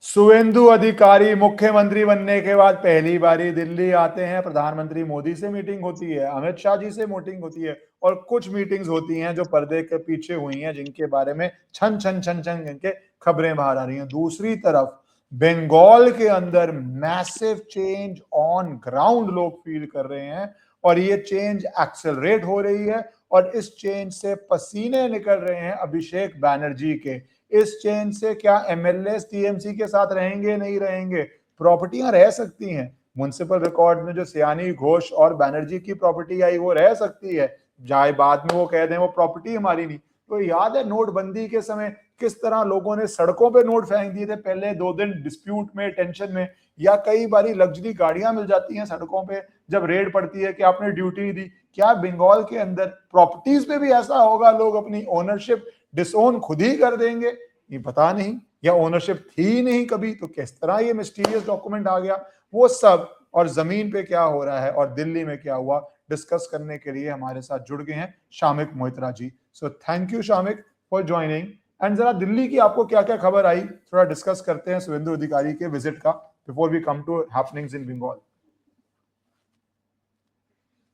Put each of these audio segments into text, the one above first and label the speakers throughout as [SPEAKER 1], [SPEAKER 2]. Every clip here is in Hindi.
[SPEAKER 1] शुवेंदु अधिकारी मुख्यमंत्री बनने के बाद पहली बारी दिल्ली आते हैं। प्रधानमंत्री मोदी से मीटिंग होती है, अमित शाह जी से मीटिंग होती है और कुछ मीटिंग्स होती हैं जो पर्दे के पीछे हुई हैं, जिनके बारे में छन छन छन छन करके खबरें बाहर आ रही हैं। दूसरी तरफ बंगाल के अंदर मैसिव चेंज ऑन ग्राउंड लोग फील कर रहे हैं और ये चेंज एक्सेलरेट हो रही है और इस चेंज से पसीने निकल रहे हैं अभिषेक बैनर्जी के। इस चेंज से क्या एमएलए टीएमसी के साथ रहेंगे, नहीं रहेंगे? प्रॉपर्टियां रह सकती हैं, म्युनिसिपल रिकॉर्ड में जो सियानी घोष और बैनर्जी की प्रॉपर्टी आई वो रह सकती है, चाहे बाद में वो कह दें वो प्रॉपर्टी हमारी नहीं। तो याद है नोटबंदी के समय किस तरह लोगों ने सड़कों पे नोट फेंक दिए थे, पहले 2 दिन डिस्प्यूट में, टेंशन में, या कई बारी लग्जरी गाड़ियां मिल जाती हैं सड़कों पे जब रेड पड़ती है कि आपने ड्यूटी दी। क्या बंगाल के अंदर प्रॉपर्टीज पे भी ऐसा होगा, लोग अपनी ओनरशिप डिसओन खुद ही कर देंगे? ये पता नहीं, या ओनरशिप थी नहीं कभी, तो किस तरह ये मिस्टीरियस डॉक्यूमेंट आ गया, वो सब और जमीन पे क्या हो रहा है और दिल्ली में क्या हुआ डिस्कस करने के लिए हमारे साथ जुड़ गए हैं Shamik Mohitra ji. So thank you Shamik for joining. And जरा दिल्ली की आपको क्या क्या खबर आई थोड़ा डिस्कस करते हैं शुवेंदु अधिकारी के विजिट का before we come to happenings in Bengal.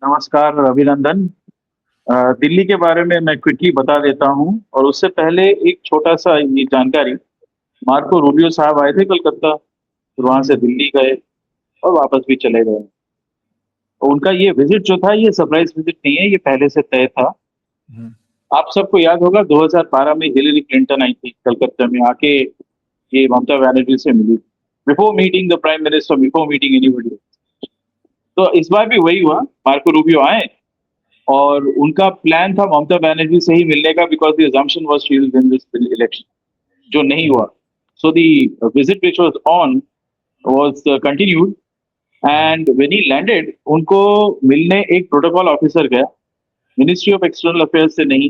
[SPEAKER 2] नमस्कार अभिनंदन। दिल्ली के बारे में मैं क्विकली बता देता हूं और उससे पहले एक छोटा सा ये जानकारी। मार्को रूबियो साहब आए थे कलकत्ता, फिर वहां से दिल्ली गए और वापस भी चले गए। तो उनका ये विजिट जो था ये सरप्राइज विजिट नहीं है, ये पहले से तय था। आप सबको याद होगा 2012 में हिलेरी क्लिंटन आई थी कलकत्ता में, आके ये ममता बनर्जी से मिली before meeting the prime minister, before meeting anybody. तो इस बार भी वही हुआ, मार्को रूबियो आए और उनका प्लान था ममता बनर्जी से ही मिलने का, because the assumption was she will win this election, जो नहीं हुआ। So the visit which was on was continued and when he landed, उनको मिलने एक प्रोटोकॉल ऑफिसर गया, मिनिस्ट्री ऑफ एक्सटर्नल अफेयर्स से नहीं,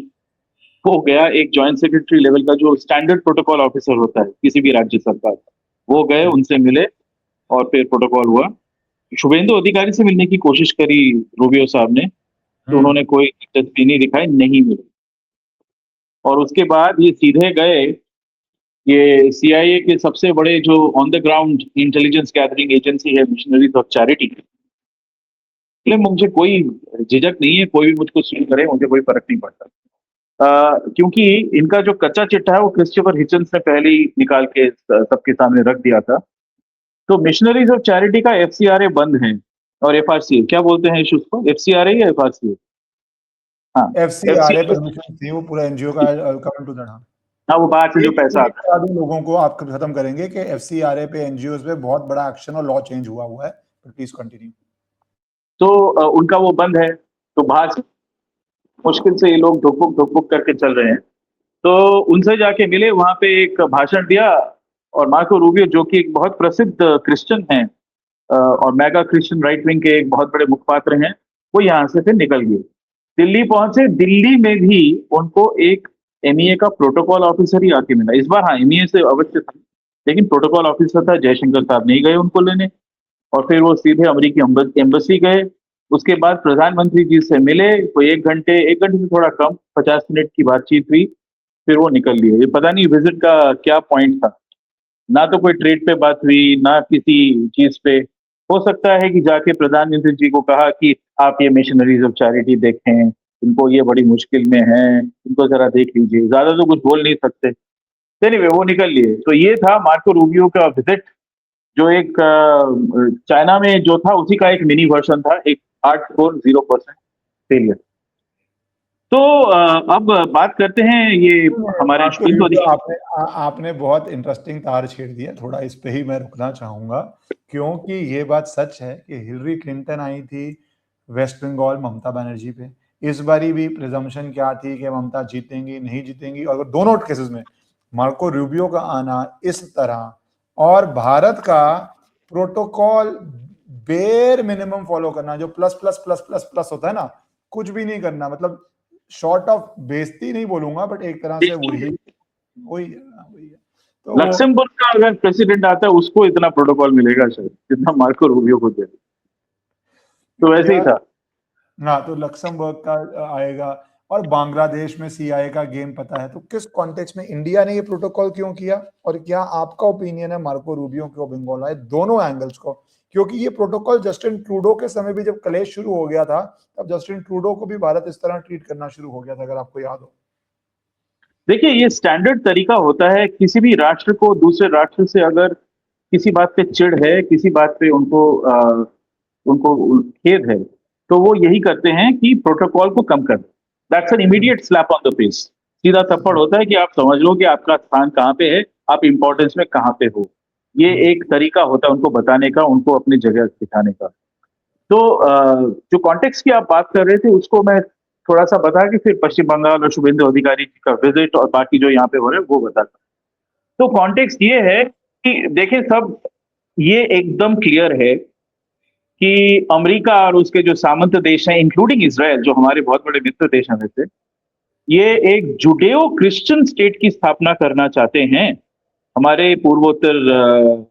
[SPEAKER 2] वो गया एक जॉइंट सेक्रेटरी लेवल का जो स्टैंडर्ड प्रोटोकॉल ऑफिसर होता है किसी भी राज्य सरकार का, वो गए, उनसे मिले और फिर प्रोटोकॉल हुआ। शुभेंदु अधिकारी से मिलने की कोशिश करी रूबियो साहब ने, तो उन्होंने कोई दिलचस्पी नहीं दिखाई, नहीं मिली। और उसके बाद ये सीधे गए ये सीआईए के सबसे बड़े जो on the ground intelligence gathering agency है, मिशनरीज ऑफ चैरिटी। मुझे कोई झिझक नहीं है, कोई भी मुझको सुन करे, मुझे कोई फर्क नहीं पड़ता, क्योंकि इनका जो कच्चा चिट्ठा है वो क्रिस्टोफर हिचन्स ने पहले ही निकाल के सबके सामने रख दिया था। तो मिशनरीज ऑफ चैरिटी का एफसीआरए बंद है और एफआरसीए, क्या बोलते हैं उसको, एफसीआरए या एफआरसीए? हाँ,
[SPEAKER 1] एफसीआरए परमिशन थी, वो पूरा एनजीओ का कम टू दैट।
[SPEAKER 2] हाँ, वो बाहर से जो पैसा आता है।
[SPEAKER 1] लोगों को आप खत्म करेंगे कि एफसीआरए पे, एनजीओस पे बहुत बड़ा एक्शन और लॉ चेंज हुआ है, प्लीज कंटिन्यू।
[SPEAKER 2] तो उनका वो बंद है, तो बाहर से मुश्किल से ये लोग ढुक करके चल रहे हैं। तो उनसे जाके मिले, वहां पे एक भाषण दिया और मार्को रूबियो जो कि एक बहुत प्रसिद्ध क्रिश्चियन हैं और मेगा क्रिश्चियन राइट विंग के एक बहुत बड़े मुखपात्र हैं, वो यहाँ से फिर निकल गए, दिल्ली पहुंचे। दिल्ली में भी उनको एक एमईए का प्रोटोकॉल ऑफिसर ही आके मिला इस बार। हाँ, एमईए से अवश्य था, लेकिन प्रोटोकॉल ऑफिसर था, जयशंकर साहब नहीं गए उनको लेने, और फिर वो सीधे अमेरिकी एम्बेसी गए। उसके बाद प्रधानमंत्री जी से मिले, तो एक घंटे से थोड़ा कम, 50 मिनट की बातचीत हुई, फिर वो निकल लिए। ये पता नहीं विजिट का क्या पॉइंट था, ना तो कोई ट्रेड पे बात हुई, ना किसी चीज पे। हो सकता है कि जाके प्रधानमंत्री जी को कहा कि आप ये मिशनरीज ऑफ चैरिटी देखें, इनको ये बड़ी मुश्किल में है, इनको जरा देख लीजिए, ज्यादा तो कुछ बोल नहीं सकते। एनीवे, वो निकल लिए। तो ये था मार्को रूबियो का विजिट, जो एक चाइना में जो था उसी का एक मिनी वर्जन था, एक 840% फेलियर। तो अब बात करते हैं ये हमारे
[SPEAKER 1] आपने बहुत इंटरेस्टिंग तार छेड़ दिया, थोड़ा इस पे ही मैं रुकना चाहूंगा, क्योंकि ये बात सच है कि हिलरी क्लिंटन आई थी वेस्ट बंगाल ममता बनर्जी पे। इस बारी भी प्रिजम्पशन क्या थी कि ममता जीतेंगी, नहीं जीतेंगी, और दोनों केसेस में मार्को रूबियो का आना इस तरह, और भारत का प्रोटोकॉल बेर मिनिमम फॉलो करना, जो plus plus plus plus plus होता है ना, कुछ भी नहीं करना, मतलब शॉर्ट ऑफ बेइज्जती नहीं बोलूंगा, बट एक तरह से वही है। तो
[SPEAKER 2] लक्समबर्ग का अगर प्रेसिडेंट आता है उसको इतना प्रोटोकॉल मिलेगा शायद जितना मार्को रूबियो को दिया, तो वैसे ही था।
[SPEAKER 1] हाँ, तो लक्समबर्ग का आएगा, और बांग्लादेश में सीआईए का गेम पता है, तो किस कॉन्टेक्स्ट में इंडिया ने ये प्रोटोकॉल क्यों किया, और क्या आपका ओपिनियन है मार्को रूबियो को बंगाल आए, दोनों एंगल्स को? क्योंकि ये प्रोटोकॉल जस्टिन ट्रूडो के समय भी जब क्लेश शुरू हो गया था, तब जस्टिन ट्रूडो को भी भारत इस तरह ट्रीट करना शुरू हो गया था, अगर आपको याद हो।
[SPEAKER 2] देखिए, ये स्टैंडर्ड तरीका होता है किसी भी राष्ट्र को दूसरे राष्ट्र से अगर किसी बात पे चिढ़ है, किसी बात पे उनको खेद है, तो वो यही करते हैं कि प्रोटोकॉल को कम कर। That's an immediate slap on the face. सीधा थप्पड़ होता है कि आप समझ लो कि आपका स्थान कहाँ पे है, आप इंपॉर्टेंस में कहाँ पे हो। ये एक तरीका होता है उनको बताने का, उनको अपनी जगह दिखाने का। तो जो कॉन्टेक्स्ट की आप बात कर रहे थे उसको मैं थोड़ा सा बता के फिर पश्चिम बंगाल और शुभेंदु अधिकारी जी का विजिट और बाकी जो यहाँ पे हो रहा है वो बताता हूं। तो कॉन्टेक्स्ट ये है कि देखिए, सब ये एकदम क्लियर है कि अमेरिका और उसके जो सामंत देश हैं, इंक्लूडिंग इजराइल, जो हमारे बहुत बड़े मित्र देश हैं वैसे, ये एक जुडेओ क्रिश्चियन स्टेट की स्थापना करना चाहते हैं हमारे पूर्वोत्तर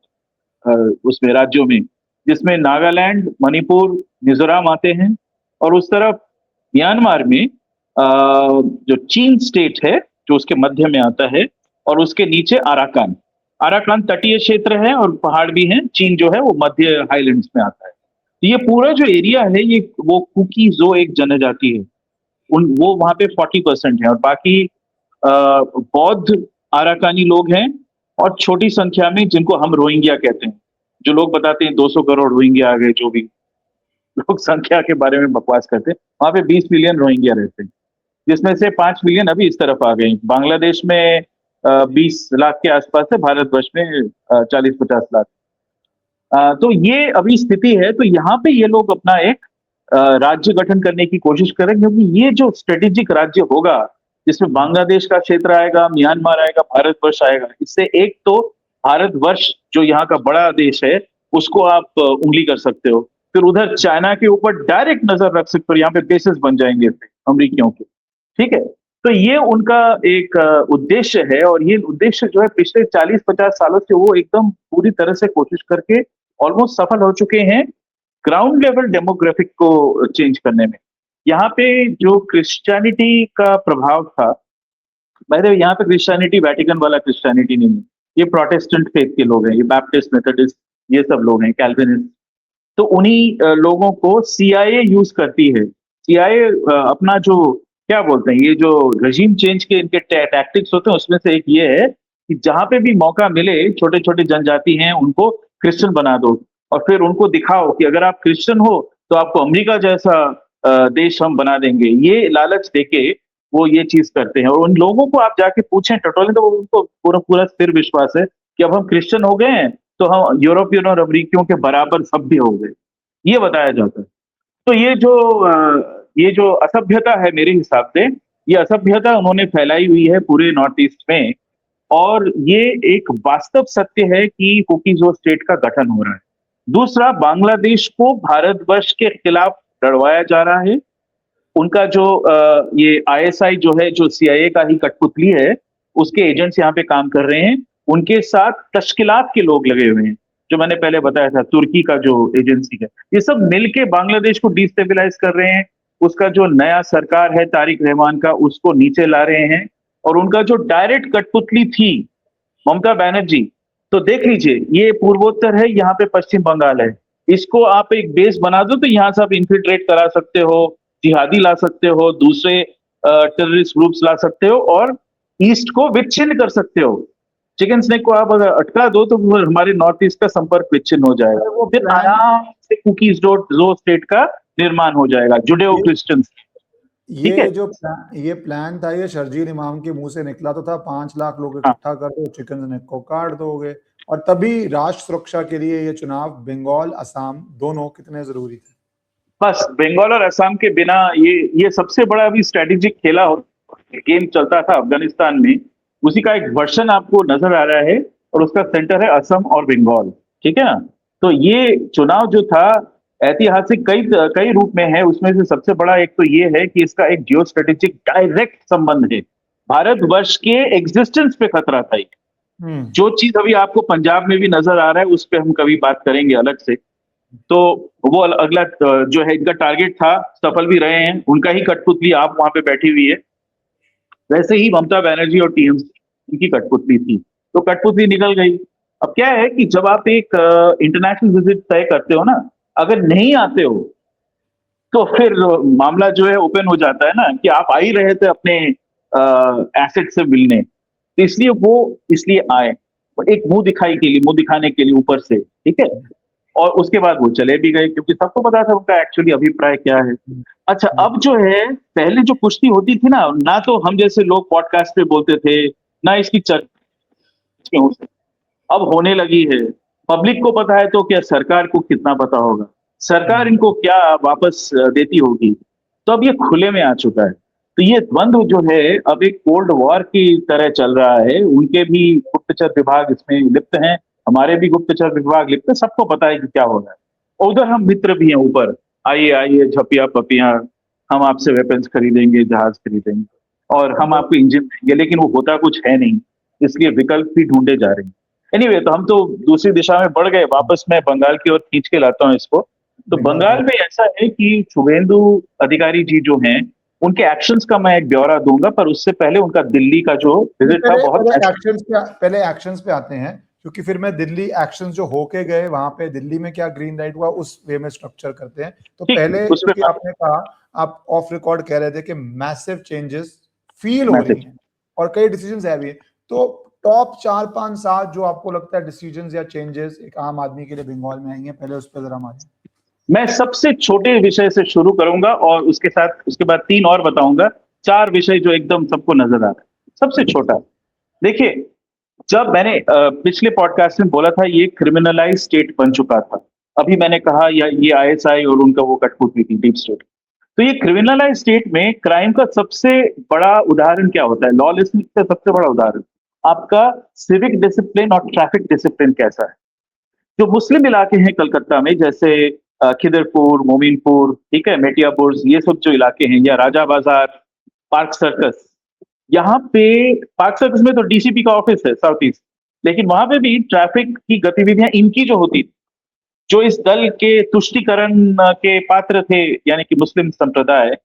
[SPEAKER 2] उसमें राज्यों में, जिसमें नागालैंड, मणिपुर, मिजोरम आते हैं, और उस तरफ म्यांमार में जो चीन स्टेट है जो उसके मध्य में आता है, और उसके नीचे अराकान। अराकान तटीय क्षेत्र है और पहाड़ भी हैं। चीन जो है वो मध्य हाईलैंड्स में आता है। तो ये पूरा जो एरिया है, ये वो कुकी जो एक जनजाति है, वो वहां पे 40% है, और बाकी बौद्ध अराकानी लोग हैं, और छोटी संख्या में जिनको हम रोहिंग्या कहते हैं। जो लोग बताते हैं 200 करोड़ रोहिंग्या आ गए, जो भी लोग संख्या के बारे में बकवास करते हैं, वहां पे 20 मिलियन रोहिंग्या रहते हैं, जिसमें से 5 मिलियन अभी इस तरफ आ गए। बांग्लादेश में 20 लाख के आसपास है, भारतवर्ष में 40-50 लाख। तो ये अभी स्थिति है। तो यहाँ पे ये लोग अपना एक राज्य गठन करने की कोशिश करें, क्योंकि ये जो स्ट्रेटेजिक राज्य होगा, जिसमें बांग्लादेश का क्षेत्र आएगा, म्यांमार आएगा, भारतवर्ष आएगा, इससे एक तो भारतवर्ष जो यहाँ का बड़ा देश है उसको आप उंगली कर सकते हो। फिर उधर चाइना के ऊपर डायरेक्ट नजर रख सकते हो, यहाँ पे बेसिस बन जाएंगे अमरीकियों के। ठीक है, तो ये उनका एक उद्देश्य है, और ये उद्देश्य जो है पिछले 40-50 सालों से वो एकदम पूरी तरह से कोशिश करके ऑलमोस्ट सफल हो चुके हैं ग्राउंड लेवल डेमोग्राफिक को चेंज करने में। यहाँ पे जो क्रिश्चियनिटी का प्रभाव था, मैंने यहाँ पे क्रिश्चियनिटी वेटिकन वाला क्रिश्चियनिटी नहीं है, ये प्रोटेस्टेंट फेथ के लोग हैं, ये बैप्टिस्ट, मेथोडिस्ट, ये सब लोग हैं, कैल्विनिस्ट। तो उन्हीं लोगों को सीआईए यूज करती है। सीआईए अपना जो क्या बोलते हैं, ये जो रजीम चेंज के इनके टैक्टिक्स होते हैं, उसमें से एक ये है कि जहां पे भी मौका मिले, छोटे छोटे जनजाति हैं उनको क्रिश्चियन बना दो, और फिर उनको दिखाओ कि अगर आप क्रिश्चियन हो तो आपको अमेरिका जैसा देश हम बना देंगे। ये लालच देके वो ये चीज करते हैं, और उन लोगों को आप जाके पूछें टटोलें तो उनको पूरा पूरा स्थिर विश्वास है कि अब हम क्रिश्चियन हो गए हैं तो हम यूरोपियन और अमेरिकियों के बराबर सभ्य हो गए, ये बताया जाता है। तो ये जो असभ्यता है, मेरे हिसाब से ये असभ्यता उन्होंने फैलाई हुई है पूरे नॉर्थ ईस्ट में, और ये एक वास्तव सत्य है कि कुकीज़ो स्टेट का गठन हो रहा है। दूसरा, बांग्लादेश को भारतवर्ष के खिलाफ लड़वाया जा रहा है। उनका जो ये आईएसआई जो है, जो सीआईए का ही कठपुतली है, उसके एजेंट्स यहाँ पे काम कर रहे हैं। उनके साथ तश्किलात के लोग लगे हुए हैं, जो मैंने पहले बताया था, तुर्की का जो एजेंसी है। ये सब मिलके बांग्लादेश को डिस्टेबलाइज कर रहे हैं। उसका जो नया सरकार है तारिक रहमान का, उसको नीचे ला रहे हैं, और उनका जो डायरेक्ट कठपुतली थी ममता बनर्जी, तो देख लीजिए, ये पूर्वोत्तर है, यहाँ पे पश्चिम बंगाल है। इसको आप एक बेस बना दो तो यहाँ से आप इन्फिल्ट्रेट करा सकते हो, जिहादी ला सकते हो, दूसरे टेररिस्ट ग्रुप्स ला सकते हो, और ईस्ट को विच्छिन्न कर सकते हो। चिकन स्नेक को आप अगर अटका दो तो हमारे नॉर्थ ईस्ट का संपर्क विच्छिन्न हो जाएगा, वो फिर आराम से कुकीज जो स्टेट का निर्माण हो जाएगा, जुडेओ क्रिश्चियन।
[SPEAKER 1] ये जो ये प्लान था, ये शर्जील इमाम के मुंह से निकला तो था, 5 लाख लोग इकट्ठा कर दो, चिकन स्नेक को काट दोगे, और तभी राष्ट्र सुरक्षा के लिए ये चुनाव बंगाल असम दोनों कितने जरूरी थे। बस
[SPEAKER 2] बंगाल और असम के बिना ये सबसे बड़ा अभी स्ट्रेटेजिक खेला गेम चलता था अफगानिस्तान में, उसी का एक वर्जन आपको नजर आ रहा है, और उसका सेंटर है असम और बंगाल। ठीक है ना? तो ये चुनाव जो था ऐतिहासिक कई रूप में है। उसमें से सबसे बड़ा एक तो ये है कि इसका एक जियो स्ट्रेटेजिक डायरेक्ट संबंध है, भारतवर्ष के एग्जिस्टेंस पे खतरा था। जो चीज अभी आपको पंजाब में भी नजर आ रहा है, उस पर हम कभी बात करेंगे अलग से। तो वो अगला जो है इनका टारगेट था, सफल भी रहे हैं, उनका ही कठपुतली आप वहां पे बैठी हुई है। वैसे ही ममता बनर्जी और टीएमसी इनकी कठपुतली थी, तो कठपुतली निकल गई। अब क्या है कि जब आप एक इंटरनेशनल विजिट तय करते हो ना, अगर नहीं आते हो तो फिर मामला जो है ओपन हो जाता है ना, कि आप आ ही रहे थे अपने एसेट से मिलने, तो इसलिए आए, और एक मुंह दिखाने के लिए ऊपर से, ठीक है। और उसके बाद वो चले भी गए, क्योंकि सबको पता था उनका एक्चुअली अभिप्राय क्या है। अच्छा, अब जो है, पहले जो कुश्ती होती थी ना, ना तो हम जैसे लोग पॉडकास्ट पे बोलते थे, ना इसकी चर्चा हो, अब होने लगी है। पब्लिक को पता है तो क्या सरकार को कितना पता होगा, सरकार इनको क्या वापस देती होगी। तो अब ये खुले में आ चुका है। तो ये द्वंद्व जो है अब एक कोल्ड वॉर की तरह चल रहा है। उनके भी गुप्तचर विभाग इसमें लिप्त हैं, हमारे भी गुप्तचर विभाग लिप्त है, सबको पता है कि क्या हो रहा है। और उधर हम मित्र भी हैं ऊपर, आइए आइए झपिया पपिया, हम आपसे वेपन्स खरीदेंगे, जहाज खरीदेंगे, और हम आपको इंजन देंगे, लेकिन वो होता कुछ है नहीं, इसलिए विकल्प भी ढूंढे जा रहे हैं। एनीवे, तो हम तो दूसरी दिशा में बढ़ गए, वापस मैं बंगाल की ओर खींच के लाता हूँ इसको। तो बंगाल में ऐसा है कि शुभेंदु अधिकारी जी जो हैं, उनके एक्शंस का मैं एक ब्यौरा दूंगा, पर उससे पहले उनका दिल्ली का जो विजिट था बहुत
[SPEAKER 1] पहले एक्शंस पे आते हैं, क्योंकि फिर मैं दिल्ली एक्शंस जो होके गए वहां पे दिल्ली में क्या ग्रीन लाइट हुआ उस वे में स्ट्रक्चर करते हैं। तो पहले क्योंकि आपने कहा, आप ऑफ रिकॉर्ड कह रहे थे कि मैसिव चेंजेस फील हो रही हैं और कई डिसीजंस है भी, तो टॉप 4-5-7 जो आपको लगता है डिसीजंस या चेंजेस एक आम आदमी के लिए बंगाल में आएंगे, पहले उस पर जरा मारें।
[SPEAKER 2] मैं सबसे छोटे विषय से शुरू करूंगा और उसके बाद 3 और बताऊंगा, 4 विषय जो एकदम सबको नजर आ रहा है। सबसे छोटा, देखिए, जब मैंने पिछले पॉडकास्ट में बोला था ये क्रिमिनलाइज स्टेट बन चुका था, अभी मैंने कहा ये आईएसआई और उनका वो कठपुतली थी, डीप स्टेट। तो ये क्रिमिनलाइज स्टेट में क्राइम का सबसे बड़ा उदाहरण क्या होता है, लॉलेसनेस का सबसे बड़ा उदाहरण आपका सिविक डिसिप्लिन और ट्रैफिक डिसिप्लिन कैसा है। जो मुस्लिम इलाके हैं कलकत्ता में, जैसे खिदरपुर, मोमिनपुर, ठीक है, मेटियापुर, ये सब जो इलाके हैं, या राजा बाजार, पार्क सर्कस, यहाँ पे पार्क सर्कस में तो डीसीपी का ऑफिस है साउथ ईस्ट, लेकिन वहां पे भी ट्रैफिक की गतिविधियां इनकी जो होती, जो इस दल के तुष्टिकरण के पात्र थे, यानी कि मुस्लिम संप्रदाय,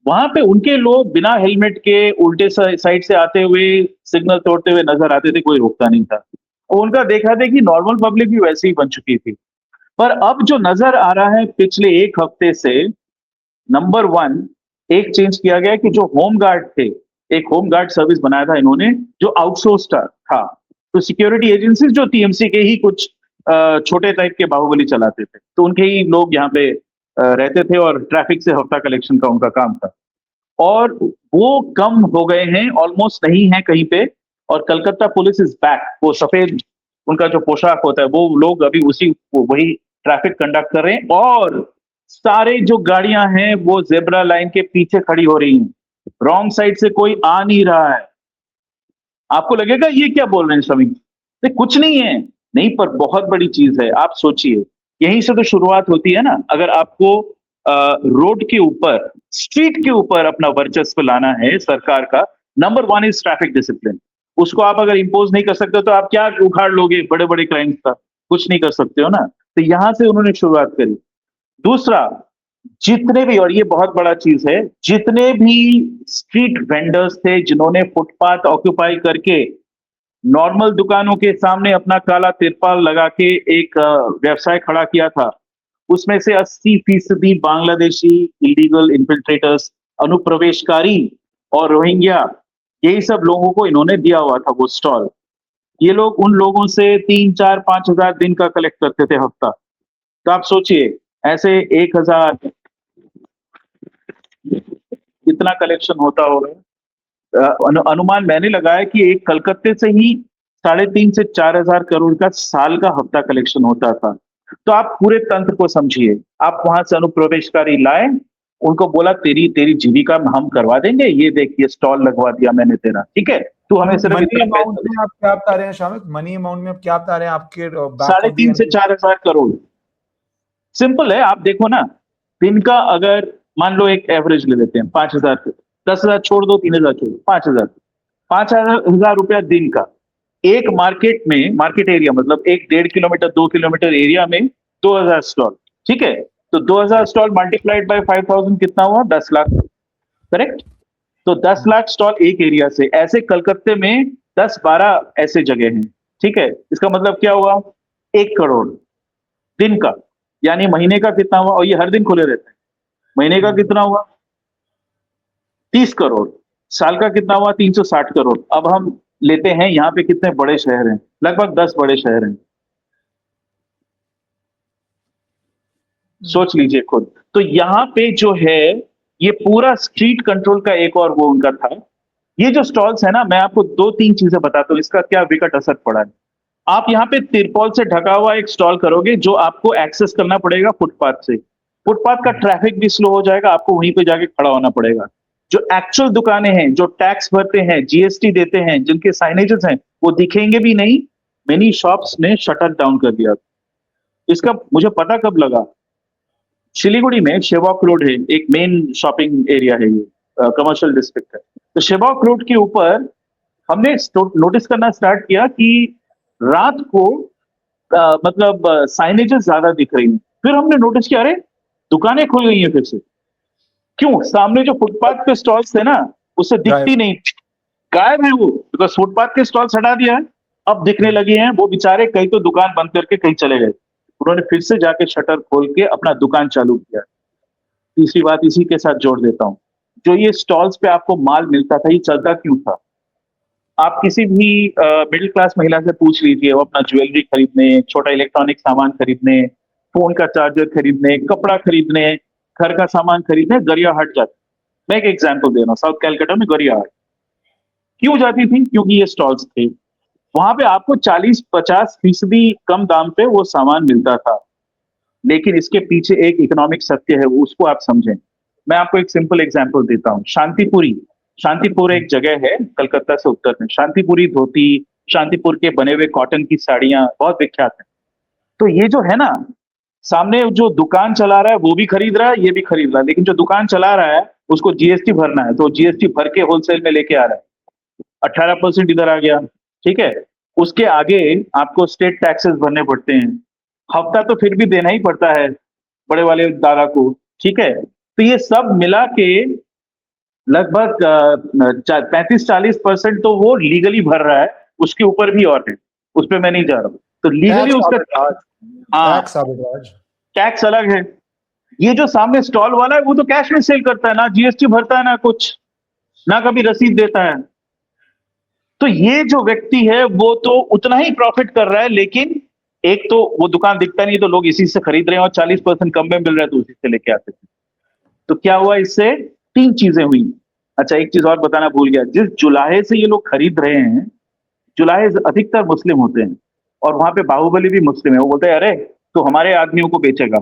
[SPEAKER 2] वहां पे उनके लोग बिना हेलमेट के उल्टे साइड से आते हुए सिग्नल तोड़ते हुए नजर आते थे, कोई रोकता नहीं था। और उनका देखा देखी नॉर्मल पब्लिक भी वैसे ही बन चुकी थी। पर अब जो नजर आ रहा है पिछले 1 हफ्ते से, नंबर 1, एक चेंज किया गया कि जो होम गार्ड थे, एक होम गार्ड सर्विस बनाया था इन्होंने, जो आउटसोर्स था। तो सिक्योरिटी एजेंसीज जो टीएमसी के ही कुछ छोटे टाइप के बाहुबली चलाते थे, तो उनके ही लोग यहाँ पे रहते थे, और ट्रैफिक से हफ्ता कलेक्शन का उनका काम था। और वो कम हो गए हैं, ऑलमोस्ट नहीं है कहीं पे। और कलकत्ता पुलिस इज बैक, वो सफेद उनका जो पोशाक होता है, वो लोग अभी वही ट्रैफिक कंडक्ट कर रहे हैं, और सारे जो गाड़ियां हैं वो जेब्रा लाइन के पीछे खड़ी हो रही हैं, रॉन्ग साइड से कोई आ नहीं रहा है। आपको लगेगा ये क्या बोल रहे हैं श्रमिक, तो कुछ नहीं है, नहीं, पर बहुत बड़ी चीज है। आप सोचिए, यहीं से तो शुरुआत होती है ना। अगर आपको रोड के ऊपर, स्ट्रीट के ऊपर अपना वर्चस्व लाना है सरकार का, नंबर 1 इज ट्रैफिक डिसिप्लिन। उसको आप अगर इंपोज नहीं कर सकते तो आप क्या उखाड़ लोगे बड़े बड़े क्राइम्स का, कुछ नहीं कर सकते हो ना। तो यहां से उन्होंने शुरुआत करी। दूसरा, जितने भी, और ये बहुत बड़ा चीज है, जितने भी स्ट्रीट वेंडर्स थे जिन्होंने फुटपाथ ऑक्यूपाई करके नॉर्मल दुकानों के सामने अपना काला तिरपाल लगा के एक व्यवसाय खड़ा किया था, उसमें से 80% बांग्लादेशी इलीगल इन्फिल्ट्रेटर्स, अनुप्रवेशकारी और रोहिंग्या, यही सब लोगों को इन्होंने दिया हुआ था वो स्टॉल। ये लोग उन लोगों से 3-4-5 हजार दिन का कलेक्ट करते थे हफ्ता। तो आप सोचिए, ऐसे 1,000 कितना कलेक्शन होता होगा। अनुमान मैंने लगाया कि एक कलकत्ते से ही 3.5 से 4,000 करोड़ का साल का हफ्ता कलेक्शन होता था। तो आप पूरे तंत्र को समझिए, आप वहां से अनुप्रवेशकारी लाए, उनको बोला तेरी तेरी जीविका हम करवा देंगे, ये देखिए स्टॉल लगवा दिया मैंने तेरा, ठीक है, तू हमें सिर्फ
[SPEAKER 1] मनी अमाउंट में आप क्या बता रहे हैं शामिद, मनी अमाउंट में आप क्या बता रहे हैं आपके
[SPEAKER 2] 3.5 से 4,000 करोड़। सिंपल है, आप देखो ना, दिन का अगर मान लो एक एवरेज ले लेते हैं 5,000, 10,000 छोड़ दो, 3,000 छोड़ दो, 5,000, 5,000 रुपया दिन का। एक मार्केट में, मार्केट एरिया मतलब एक 1.5 किलोमीटर 2 किलोमीटर एरिया में 2000 स्टॉल, ठीक है। तो 2000 स्टॉल मल्टीप्लाइड बाय 5000 कितना हुआ? 10 लाख, करेक्ट। तो 10 लाख स्टॉल एक एरिया से, ऐसे कलकत्ते में 10-12 ऐसे जगह हैं, ठीक है। इसका मतलब क्या हुआ? 1 करोड़ दिन का, यानी महीने का कितना हुआ? और ये हर दिन खुले रहते हैं। महीने का कितना हुआ? 30 करोड़। साल का कितना हुआ? 360 करोड़। अब हम लेते हैं यहाँ पे कितने बड़े शहर हैं, लगभग 10 बड़े शहर हैं, सोच लीजिए खुद। तो यहाँ पे जो है, ये पूरा स्ट्रीट कंट्रोल का एक और वो उनका था। ये जो स्टॉल्स है ना, मैं आपको 2-3 चीजें बताता हूँ इसका क्या विकट असर पड़ा है। आप यहाँ पे तिरपॉल से ढका हुआ एक स्टॉल करोगे, जो आपको एक्सेस करना पड़ेगा फुटपाथ से। फुटपाथ का ट्रैफिक भी स्लो हो जाएगा, आपको वहीं पे जाके खड़ा होना पड़ेगा। जो एक्चुअल दुकानें हैं, जो टैक्स भरते हैं, जीएसटी देते हैं, जिनके साइनेजेस हैं, वो दिखेंगे भी नहीं। मेनी शॉप्स ने शटर डाउन कर दिया। इसका मुझे पता कब लगा, शिलीगुड़ी में शेवॉक रोड है, एक मेन शॉपिंग एरिया है, ये कमर्शियल डिस्ट्रिक्ट है। तो शेवॉक रोड के ऊपर हमने नोटिस करना स्टार्ट किया कि रात को मतलब साइनेजेस ज्यादा दिख रही हैं। फिर हमने नोटिस किया, अरे दुकानें खुल गई हैं फिर से। क्यों? सामने जो फुटपाथ पे स्टॉल्स थे ना, उससे दिखती नहीं, गायब है वो, बिकॉज फुटपाथ के स्टॉल्स हटा दिया है। अब दिखने लगे हैं। वो बेचारे कहीं तो दुकान बंद करके कहीं चले गए, उन्होंने फिर से जाके शटर खोल के अपना दुकान चालू किया। तीसरी बात इसी के साथ जोड़ देता हूं, जो ये स्टॉल्स पे आपको माल मिलता था, ये चलता क्यों था? आप किसी भी मिडिल क्लास महिला से पूछ लीजिए, वो अपना ज्वेलरी खरीदने, छोटा इलेक्ट्रॉनिक सामान खरीदने, फोन का चार्जर खरीदने, कपड़ा खरीदने, घर का सामान खरीदने गरियाहाट जाती। मैं एक एग्जांपल दे रहा हूँ, साउथ कैलकाटा में गरियाहाट क्यों जाती थी? क्योंकि ये स्टॉल्स थे। वहां पे आपको 40-50% कम दाम पे वो सामान मिलता था। लेकिन इसके पीछे एक इकोनॉमिक सत्य है, उसको आप समझें। मैं आपको एक सिंपल एग्जांपल देता हूँ। शांतिपुरी, शांतिपुर एक जगह है कलकत्ता से उत्तर में। शांतिपुरी धोती, शांतिपुर के बने हुए कॉटन की साड़ियां बहुत विख्यात है। तो ये जो है ना, सामने जो दुकान चला रहा है वो भी खरीद रहा है, ये भी खरीद रहा है, लेकिन जो दुकान चला रहा है उसको जीएसटी भरना है, तो जीएसटी भर के होलसेल में लेके आ रहा है। 18% इधर आ गया, ठीक है। उसके आगे आपको स्टेट टैक्सेस भरने पड़ते हैं, हफ्ता तो फिर भी देना ही पड़ता है बड़े वाले दादा को, ठीक है। तो ये सब मिला के लगभग 35-40% तो वो लीगली भर रहा है, उसके ऊपर भी और है, उस पर मैं नहीं जा रहा हूँ। तो लीगली उसका हाँ टैक्स अलग है। ये जो सामने स्टॉल वाला है वो तो कैश में सेल करता है, ना जीएसटी भरता है, ना कुछ, ना कभी रसीद देता है। तो ये जो व्यक्ति है वो तो उतना ही प्रॉफिट कर रहा है, लेकिन एक तो वो दुकान दिखता नहीं, तो लोग इसी से खरीद रहे हैं, और 40% कम में मिल रहा है तो उसी से लेके आते थे। तो क्या हुआ इससे? 3 चीजें हुई। अच्छा, एक चीज और बताना भूल गया, जिस जुलाहे से ये लोग खरीद रहे हैं, जुलाहे अधिकतर मुस्लिम होते हैं, और वहां पे बाहुबली भी मुस्लिम है। वो बोलते हैं, अरे तो हमारे आदमियों को बेचेगा,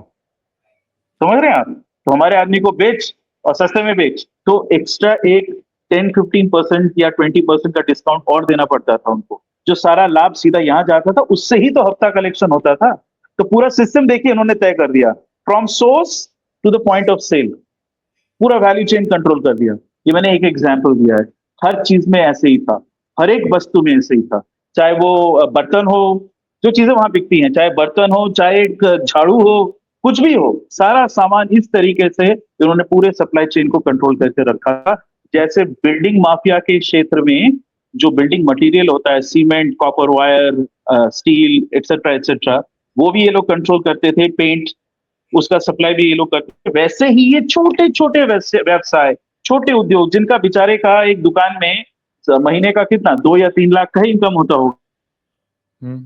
[SPEAKER 2] समझ रहे हैं आप? तो हमारे आदमी को बेच और सस्ते में बेच, तो एक्स्ट्रा एक 10-15% या 20% का डिस्काउंट और देना पड़ता था उनको। जो सारा लाभ सीधा यहां जाता था, उससे ही तो हफ्ता कलेक्शन होता था। तो पूरा सिस्टम देखिए इन्होंने तय कर दिया, from source to the point of sale, पूरा वैल्यू चेन कंट्रोल कर दिया। ये मैंने एक एग्जाम्पल दिया है, हर चीज में ऐसे ही था, हर एक वस्तु में ऐसे ही था। चाहे वो बर्तन हो, जो चीजें वहां बिकती हैं, चाहे बर्तन हो, चाहे एक झाड़ू हो, कुछ भी हो, सारा सामान इस तरीके से इन्होंने पूरे सप्लाई चेन को कंट्रोल करके रखा। जैसे बिल्डिंग माफिया के क्षेत्र में जो बिल्डिंग मटेरियल होता है, cement, copper wire, steel etcetera etcetera, वो भी ये लोग कंट्रोल करते थे। पेंट, उसका सप्लाई भी ये लोग करते थे। वैसे ही ये छोटे छोटे व्यवसाय, छोटे उद्योग, जिनका बेचारे का एक दुकान में महीने का कितना 2 या 3 लाख का ही इनकम होता होगा,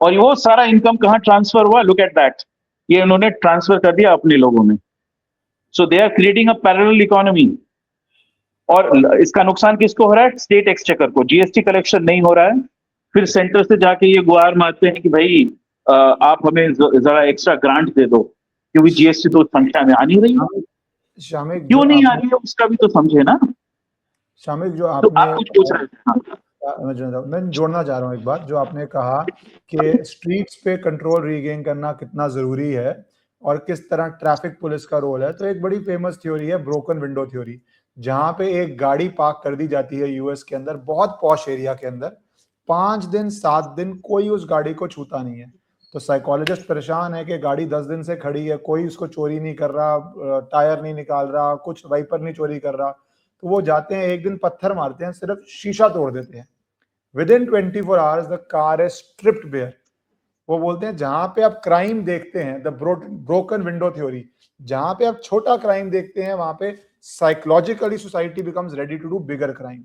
[SPEAKER 2] और वो सारा इनकम कहाँ ट्रांसफर हुआ? लुक एट दैट, ये उन्होंने ट्रांसफर कर दिया अपने लोगों में। So they are creating a parallel economy. और इसका नुकसान किसको हो रहा है? स्टेट एक्सचेकर को। जीएसटी कलेक्शन नहीं हो रहा है, फिर सेंटर से जाके ये गुहार मारते हैं कि भाई आप हमें जरा एक्स्ट्रा ग्रांट दे दो, क्योंकि जीएसटी तो संख्या में आ नहीं रही है।
[SPEAKER 1] शामिक,
[SPEAKER 2] क्यों नहीं आ रही है उसका भी तो समझे ना।
[SPEAKER 1] शामिक, जो
[SPEAKER 2] तो
[SPEAKER 1] आपने
[SPEAKER 2] आप कुछ पूछ रहे थे? हाँ।
[SPEAKER 1] मैं जोड़ना चाह रहा हूँ एक बात, जो आपने कहा कि स्ट्रीट्स पे कंट्रोल रीगेन करना कितना जरूरी है और किस तरह ट्रैफिक पुलिस का रोल है। तो एक बड़ी फेमस थ्योरी है ब्रोकन विंडो थ्योरी, जहां पे एक गाड़ी पार्क कर दी जाती है यूएस के अंदर, बहुत पॉश एरिया के अंदर, 5 दिन 7 दिन कोई उस गाड़ी को छूता नहीं है। तो साइकोलॉजिस्ट परेशान है कि गाड़ी 10 दिन से खड़ी है, कोई उसको चोरी नहीं कर रहा, टायर नहीं निकाल रहा, कुछ वाइपर नहीं चोरी कर रहा, तो वो जाते हैं एक दिन पत्थर मारते हैं, सिर्फ शीशा तोड़ देते हैं। Within 24 hours the car is stripped bare. वो बोलते हैं जहां पे आप क्राइम देखते हैं, द ब्रोकन विंडो थ्योरी, जहां पे आप छोटा क्राइम देखते हैं वहां पे psychologically society becomes ready to do bigger crime.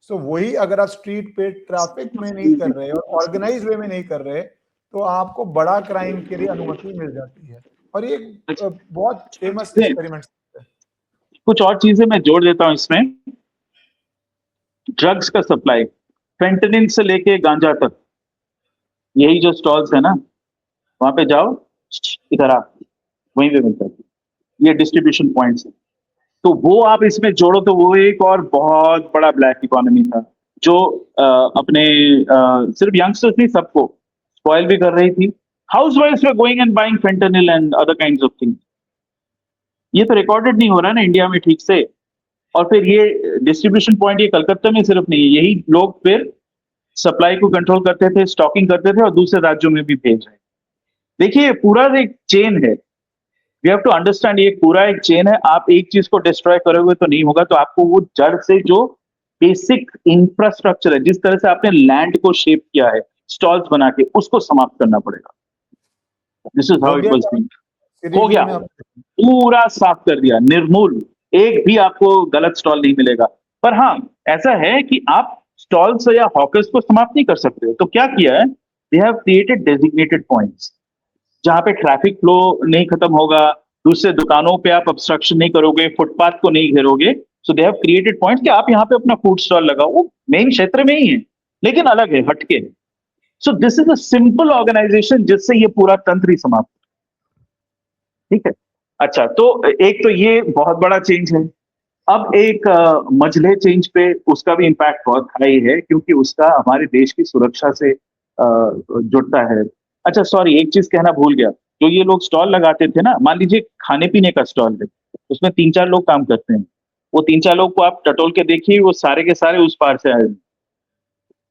[SPEAKER 1] So वही अगर आप स्ट्रीट पे ट्रैफिक में नहीं कर रहे और ऑर्गेनाइज वे में नहीं कर रहे, तो आपको बड़ा क्राइम के लिए अनुमति मिल जाती है। और ये बहुत फेमस एक्सपेरिमेंट है।
[SPEAKER 2] कुछ और चीजें मैं जोड़ देता हूं इसमें। ड्रग्स का सप्लाई, फेंटनिल से लेके गांजा तक, यही जो स्टॉल्स है ना, वहां पे जाओ, इधर आ, वहीं पे मिलता है। ये डिस्ट्रीब्यूशन पॉइंट्स है। तो वो आप इसमें जोड़ो तो वो एक और बहुत बड़ा ब्लैक इकोनॉमी था, जो अपने सिर्फ यंगस्टर्स नहीं, सबको स्पॉइल भी कर रही थी। हाउस वाइफ्स were going and buying fentanyl and other kinds of things. ये तो रिकॉर्डेड नहीं हो रहा है ना इंडिया में ठीक से। और फिर ये डिस्ट्रीब्यूशन पॉइंट ये कलकत्ता में सिर्फ नहीं है, यही लोग फिर सप्लाई को कंट्रोल करते थे, स्टॉकिंग करते थे और दूसरे राज्यों में भी भेज रहे। देखिए पूरा एक चेन है, वी हैव टू अंडरस्टैंड, ये पूरा एक चेन है। आप एक चीज को डिस्ट्रॉय करोगे तो नहीं होगा, तो आपको वो जड़ से जो बेसिक इंफ्रास्ट्रक्चर है, जिस तरह से आपने लैंड को शेप किया है स्टॉल्स बना के, उसको समाप्त करना पड़ेगा। This is how it was being. हो गया, पूरा साफ कर दिया, निर्मूल, एक भी आपको गलत स्टॉल नहीं मिलेगा। पर हाँ, ऐसा है कि आप स्टॉल्स या हॉकर्स को समाप्त नहीं कर सकते। तो क्या किया है, they have created designated points, जहां पे ट्रैफिक फ्लो नहीं खत्म होगा, दूसरे दुकानों पे आप ऑब्स्ट्रक्शन नहीं करोगे, फुटपाथ को नहीं घेरोगे। सो दे हैव क्रिएटेड पॉइंट्स कि आप यहाँ पे अपना फूड स्टॉल लगाओ, वो मेन क्षेत्र में ही है लेकिन अलग है, हटके। So this is a simple organisation जिससे ये पूरा तंत्र ही समाप्त, ठीक है। अच्छा, तो एक तो ये बहुत बड़ा चेंज है। अब एक मझले चेंज पे उसका भी इम्पैक्ट बहुत हाई है, क्योंकि उसका हमारे देश की सुरक्षा से जुड़ता है। अच्छा सॉरी, एक चीज कहना भूल गया, जो ये लोग स्टॉल लगाते थे ना, मान लीजिए खाने पीने का स्टॉल है, उसमें 3-4 लोग काम करते हैं, वो 3-4 लोग को आप टटोल के देखिए, वो सारे के सारे उस पार से आए।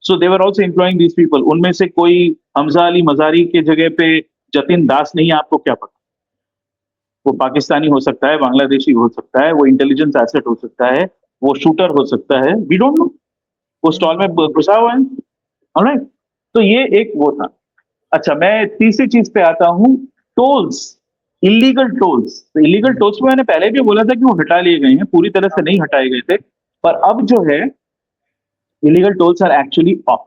[SPEAKER 2] So they were also employing these people. उनमें से कोई हमजा अली मजारी के जगह पे जतिन दास नहीं है, आपको क्या पता। वो पाकिस्तानी हो सकता है, बांग्लादेशी हो सकता है, वो इंटेलिजेंस एसेट हो सकता है, वो शूटर हो सकता है, वी डोंट नो, वो स्टॉल में घुसा हुआ है। ऑलराइट, तो ये एक वो था। अच्छा, मैं तीसरी चीज पे आता हूं, टोल्स, इलीगल टोल्स। तो इलीगल टोल्स में मैंने पहले भी बोला था कि वो हटा लिए गए हैं, पूरी तरह से नहीं हटाए गए थे, पर अब जो है illegal tolls are actually off,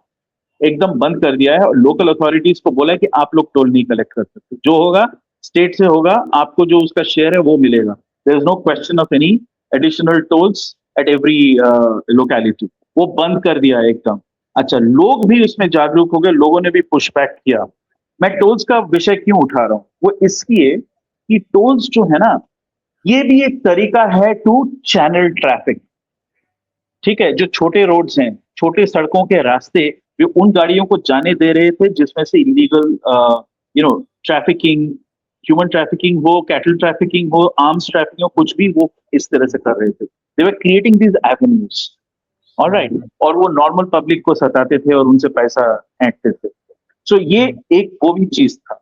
[SPEAKER 2] एकदम बंद कर दिया है। और लोकल अथॉरिटीज को बोला है कि आप लोग टोल नहीं कलेक्ट कर सकते, जो होगा स्टेट से होगा, आपको जो उसका शेयर है वो मिलेगा। There is no question of any additional tolls at every locality, वो बंद कर दिया है एकदम। अच्छा, लोग भी उसमें जागरूक हो गए, लोगों ने भी पुशबैक किया। मैं टोल्स का विषय क्यों उठा रहा हूं, वो इसलिए कि टोल्स जो है ना, ये भी एक तरीका है टू चैनल ट्रैफिक, ठीक है। जो छोटे रोड्स हैं, छोटे सड़कों के रास्ते, वे उन गाड़ियों को जाने दे रहे थे जिसमें से इलीगल ट्रैफिकिंग, ह्यूमन ट्रैफिकिंग हो, कैटल ट्रैफिकिंग हो, आर्म्स ट्रैफिकिंग हो, कुछ भी वो इस तरह से कर रहे थे। They were creating these avenues, alright, और वो नॉर्मल पब्लिक को सताते थे और उनसे पैसा ऐंठते थे। सो ये एक वो भी चीज था।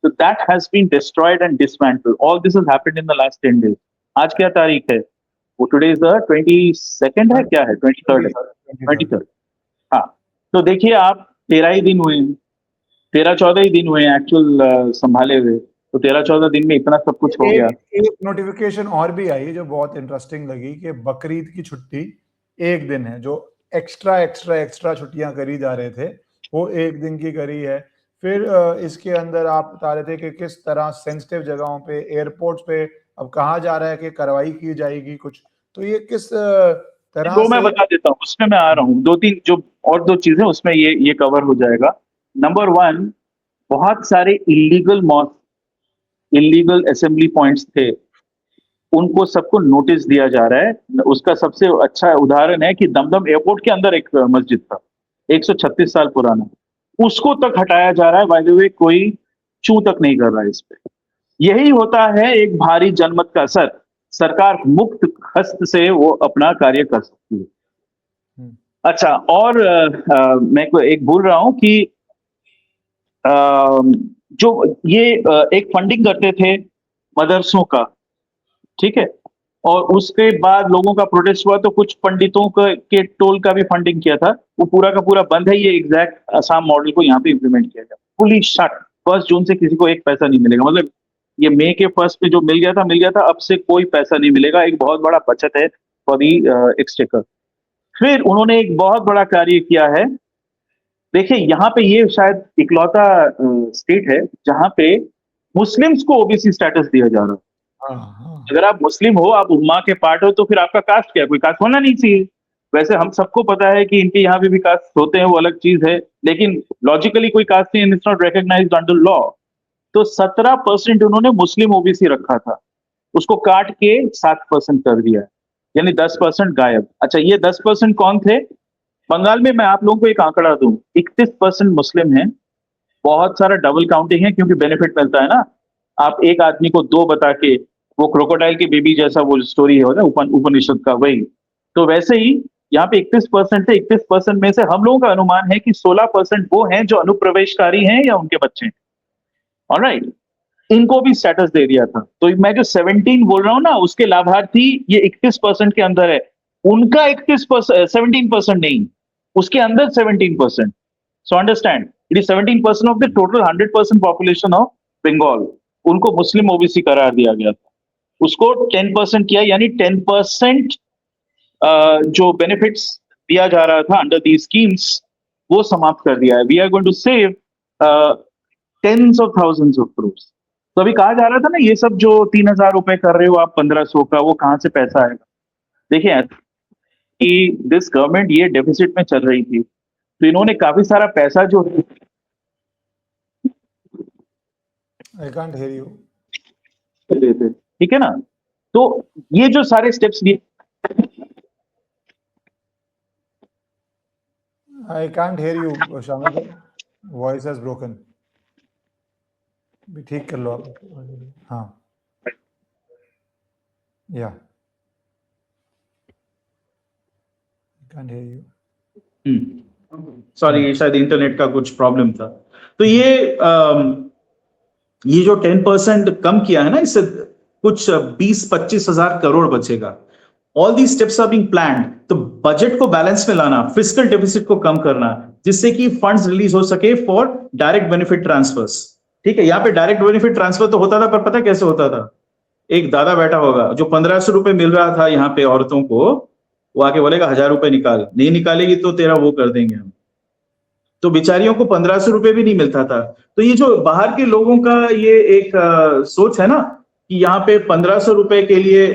[SPEAKER 2] So that has been destroyed and dismantled. All this has happened in the last 10 days. आज क्या तारीख है? वो टुडे इज द 22nd है, क्या है? 23rd है, 23rd। हाँ, तो देखिए आप 13 ही दिन हुए हैं, 13-14 ही दिन हुए हैं एक्चुअल संभाले हुए, तो 13-14 दिन में इतना सब कुछ हो गया।
[SPEAKER 1] एक नोटिफिकेशन और भी आई जो बहुत इंटरेस्टिंग लगी कि बकरीद की छुट्टी एक दिन है, जो एक्स्ट्रा छुट्टियां करी जा रहे थे वो एक दिन की करी है। फिर इसके अंदर आप बता रहे थे कि किस तरह सेंसिटिव जगहों पे, एयरपोर्ट्स पे अब कहा जा रहा है कि कार्रवाई की जाएगी कुछ, तो ये किस तरह
[SPEAKER 2] वो मैं बता देता हूँ, उसमें मैं आ रहा हूँ। 2-3 जो और 2 चीजें उसमें ये कवर हो जाएगा। नंबर 1, बहुत सारे इलीगल असेंबली पॉइंट्स थे, उनको सबको नोटिस दिया जा रहा है। उसका सबसे अच्छा उदाहरण है कि दमदम एयरपोर्ट के अंदर एक मस्जिद था 136 साल पुराना, उसको तक हटाया जा रहा है। बाय द वे, कोई चू तक नहीं कर रहा है इस पे। यही होता है एक भारी जनमत का असर, सरकार मुक्त हस्त से वो अपना कार्य कर सकती है। अच्छा, और मैं एक भूल रहा हूं कि जो ये एक फंडिंग करते थे मदरसों का, ठीक है, और उसके बाद लोगों का प्रोटेस्ट हुआ तो कुछ पंडितों के टोल का भी फंडिंग किया था, वो पूरा का पूरा बंद है। ये एग्जैक्ट असम मॉडल को यहाँ पे इम्प्लीमेंट किया गया, फुली शट। 1 जून से किसी को एक पैसा नहीं मिलेगा, मतलब ये मई के 1 पे जो मिल गया था, अब से कोई पैसा नहीं मिलेगा। एक बहुत बड़ा बचत है फॉर दी एक्सचेकर। फिर उन्होंने एक बहुत बड़ा कार्य किया है। देखिए यहाँ पे ये शायद इकलौता स्टेट है जहां पे मुस्लिम्स को ओबीसी स्टेटस दिया जा रहा है। अगर आप मुस्लिम हो, आप उम्मा के पार्ट हो, तो फिर आपका कास्ट क्या है? कोई कास्ट होना नहीं चाहिए। वैसे हम सबको पता है कि इनके यहाँ पे भी कास्ट होते हैं, वो अलग चीज है, लेकिन लॉजिकली कोई कास्ट नहीं, it's not recognised under law. तो 17% उन्होंने मुस्लिम ओबीसी रखा था, उसको काट के 7% कर दिया, यानी 10% गायब। अच्छा, ये 10% कौन थे? बंगाल में मैं आप लोगों को एक आंकड़ा दूं, 31% मुस्लिम है। बहुत सारा डबल काउंटिंग है, क्योंकि बेनिफिट मिलता है ना। आप एक आदमी को 2 बता के, वो क्रोकोडाइल के बेबी जैसा वो स्टोरी है ना उपनिषद का, वही। तो वैसे ही यहाँ पे 31% है। 31% में से हम लोगों का अनुमान है कि 16% वो हैं जो अनुप्रवेशकारी हैं या उनके बच्चे हैं। ऑलराइट, इनको भी स्टेटस दे दिया था। तो मैं जो 17 बोल रहा हूं ना, उसके लाभार्थी ये 31% के अंदर है। उनका 17% नहीं, उसके अंदर 17%। So understand, it is 17% of the total 100% population of Bengal. उनको मुस्लिम ओबीसी करार दिया गया था, उसको 10% किया, यानी 10% जो बेनिफिट्स दिया जा रहा था अंडर दी स्कीम्स, वो समाप्त कर दिया है। We are going to save tens of thousands of crore. तो अभी कहा जा रहा था ना, ये सब जो 3,000 रुपए कर रहे हो आप 1,500 का, वो कहां से पैसा आएगा? देखिए कि दिस गवर्नमेंट ये डेफिसिट में चल रही थी, तो इन्होंने काफी सारा पैसा जो
[SPEAKER 1] I can't hear you.
[SPEAKER 2] ठीक है ना, तो ये जो सारे स्टेप्स लिए,
[SPEAKER 1] I can't hear you, Shamil. Voice has broken. भी ठीक कर लो आप। हाँ, या can't hear you.
[SPEAKER 2] सॉरी, शायद इंटरनेट का कुछ प्रॉब्लम था। तो ये जो 10% कम किया है ना, इससे कुछ 20-25 हजार करोड़ बचेगा। All the steps are being planned. तो बजट को बैलेंस में लाना, फिस्कल डेफिसिट को कम करना, जिससे कि फंड्स रिलीज हो सके फॉर डायरेक्ट बेनिफिट ट्रांसफर्स। ठीक है, यहाँ पे डायरेक्ट बेनिफिट ट्रांसफर तो होता था, पर पता कैसे होता था? एक दादा बैठा होगा, जो 1,500 रुपए मिल रहा था यहाँ पे औरतों को, वो आके बोलेगा 1,000 रुपए निकाल, नहीं निकालेगी तो तेरा वो कर देंगे हम। तो बेचारियों को 1,500 रुपए भी नहीं मिलता था। तो ये जो बाहर के लोगों का ये एक सोच है ना, कि यहाँ पे 1,500 रुपए के लिए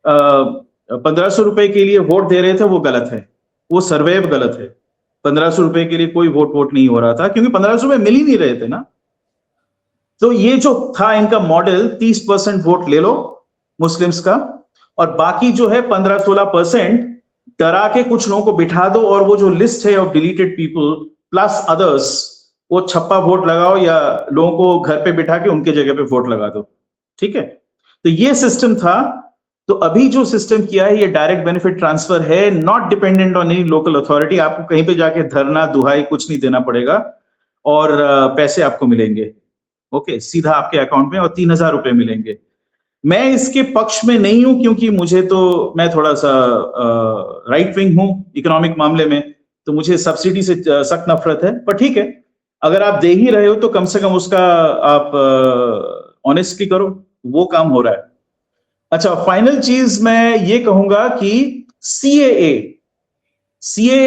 [SPEAKER 2] 1,500 रुपए के लिए वोट दे रहे थे, वो गलत है, वो सर्वेव गलत है। 1,500 रुपए के लिए कोई वोट नहीं हो रहा था, क्योंकि 1,500 रुपए मिल ही नहीं रहे थे ना। तो ये जो था इनका मॉडल, 30% वोट ले लो मुस्लिम्स का, और बाकी जो है 15-16% डरा के कुछ लोगों को बिठा दो, और वो जो लिस्ट है of deleted people plus others, वो छप्पा वोट लगाओ, या लोगों को घर पे बिठा के उनके जगह पे वोट लगा दो। ठीक है, तो ये सिस्टम था। तो अभी जो सिस्टम किया है, ये डायरेक्ट बेनिफिट ट्रांसफर है, not dependent on any local authority. आपको कहीं पे जाके धरना दुहाई कुछ नहीं देना पड़ेगा, और पैसे आपको मिलेंगे, ओके, सीधा आपके अकाउंट में, और 3,000 रुपए मिलेंगे। मैं इसके पक्ष में नहीं हूं, क्योंकि मैं थोड़ा सा राइट विंग हूं इकोनॉमिक मामले में, तो मुझे सब्सिडी से सख्त नफरत है। पर ठीक है, अगर आप दे ही रहे हो तो कम से कम उसका आप ऑनेस्टली करो, वो काम हो रहा है। अच्छा, फाइनल चीज मैं ये कहूंगा कि सीएए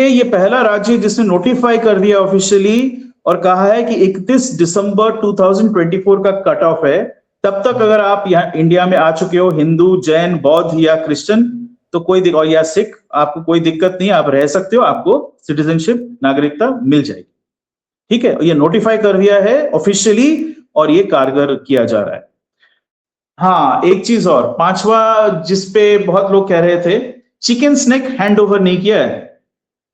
[SPEAKER 2] ये पहला राज्य है जिसने नोटिफाई कर दिया ऑफिशियली, और कहा है कि 31 दिसंबर 2024 का कट ऑफ है। तब तक अगर आप यहाँ इंडिया में आ चुके हो, हिंदू, जैन, बौद्ध या क्रिश्चियन, तो कोई और या सिख, आपको कोई दिक्कत नहीं, आप रह सकते हो, आपको सिटीजनशिप, नागरिकता मिल जाएगी। ठीक है, ये नोटिफाई कर दिया है ऑफिशियली, और ये कारगर किया जा रहा है। हाँ, एक चीज और, पांचवा, जिसपे बहुत लोग कह रहे थे, चिकन स्नेक हैंड ओवर नहीं किया है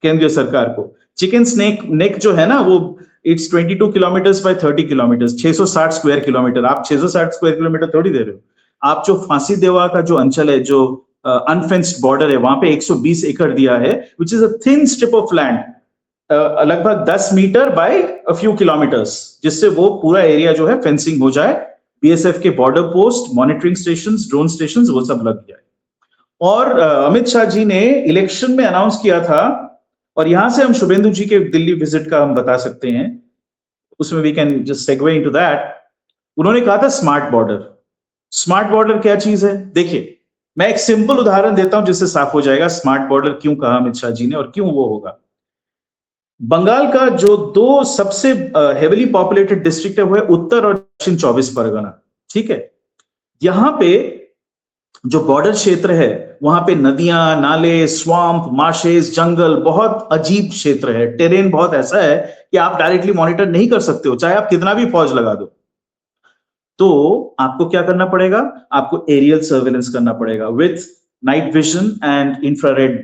[SPEAKER 2] केंद्रीय सरकार को। चिकन स्नेक नेक जो है ना, वो it's 22 kilometres by 30 kilometres, 660 square kilometre. आप 660 स्क्वायर किलोमीटर थोड़ी दे रहे हो। आप जो फांसी देवा का जो अंचल है, जो अनफेंस्ड बॉर्डर है, वहां पे 120 एकड़ दिया है, which is a thin strip of land, लगभग 10 metre by a few kilometres, जिससे वो पूरा एरिया जो है फेंसिंग हो जाए, बीएसएफ के border post, monitoring stations, drone stations वो सब लग जाए। और अमित शाह जी ने इलेक्शन में अनाउंस किया था, और यहां से हम शुभेंदु जी के दिल्ली विजिट का हम बता सकते हैं, उसमें we can just segue into that. उन्होंने कहा था स्मार्ट बॉर्डर। स्मार्ट बॉर्डर क्या चीज है? देखिए, मैं एक सिंपल उदाहरण देता हूं जिससे साफ हो जाएगा स्मार्ट बॉर्डर क्यों कहा अमित शाह जी ने और क्यों वो होगा। बंगाल का जो दो सबसे हेवीली पॉपुलेटेड डिस्ट्रिक्ट है वो है उत्तर और दक्षिण 24 परगना, ठीक है। यहां पे जो बॉर्डर क्षेत्र है वहां पे नदियां, नाले, स्वैम्प, मार्शेस, जंगल, बहुत अजीब क्षेत्र है। टेरेन बहुत ऐसा है कि आप डायरेक्टली मॉनिटर नहीं कर सकते हो, चाहे आप कितना भी फौज लगा दो। तो आपको क्या करना पड़ेगा? आपको एरियल सर्वेलेंस करना पड़ेगा with night vision and infrared,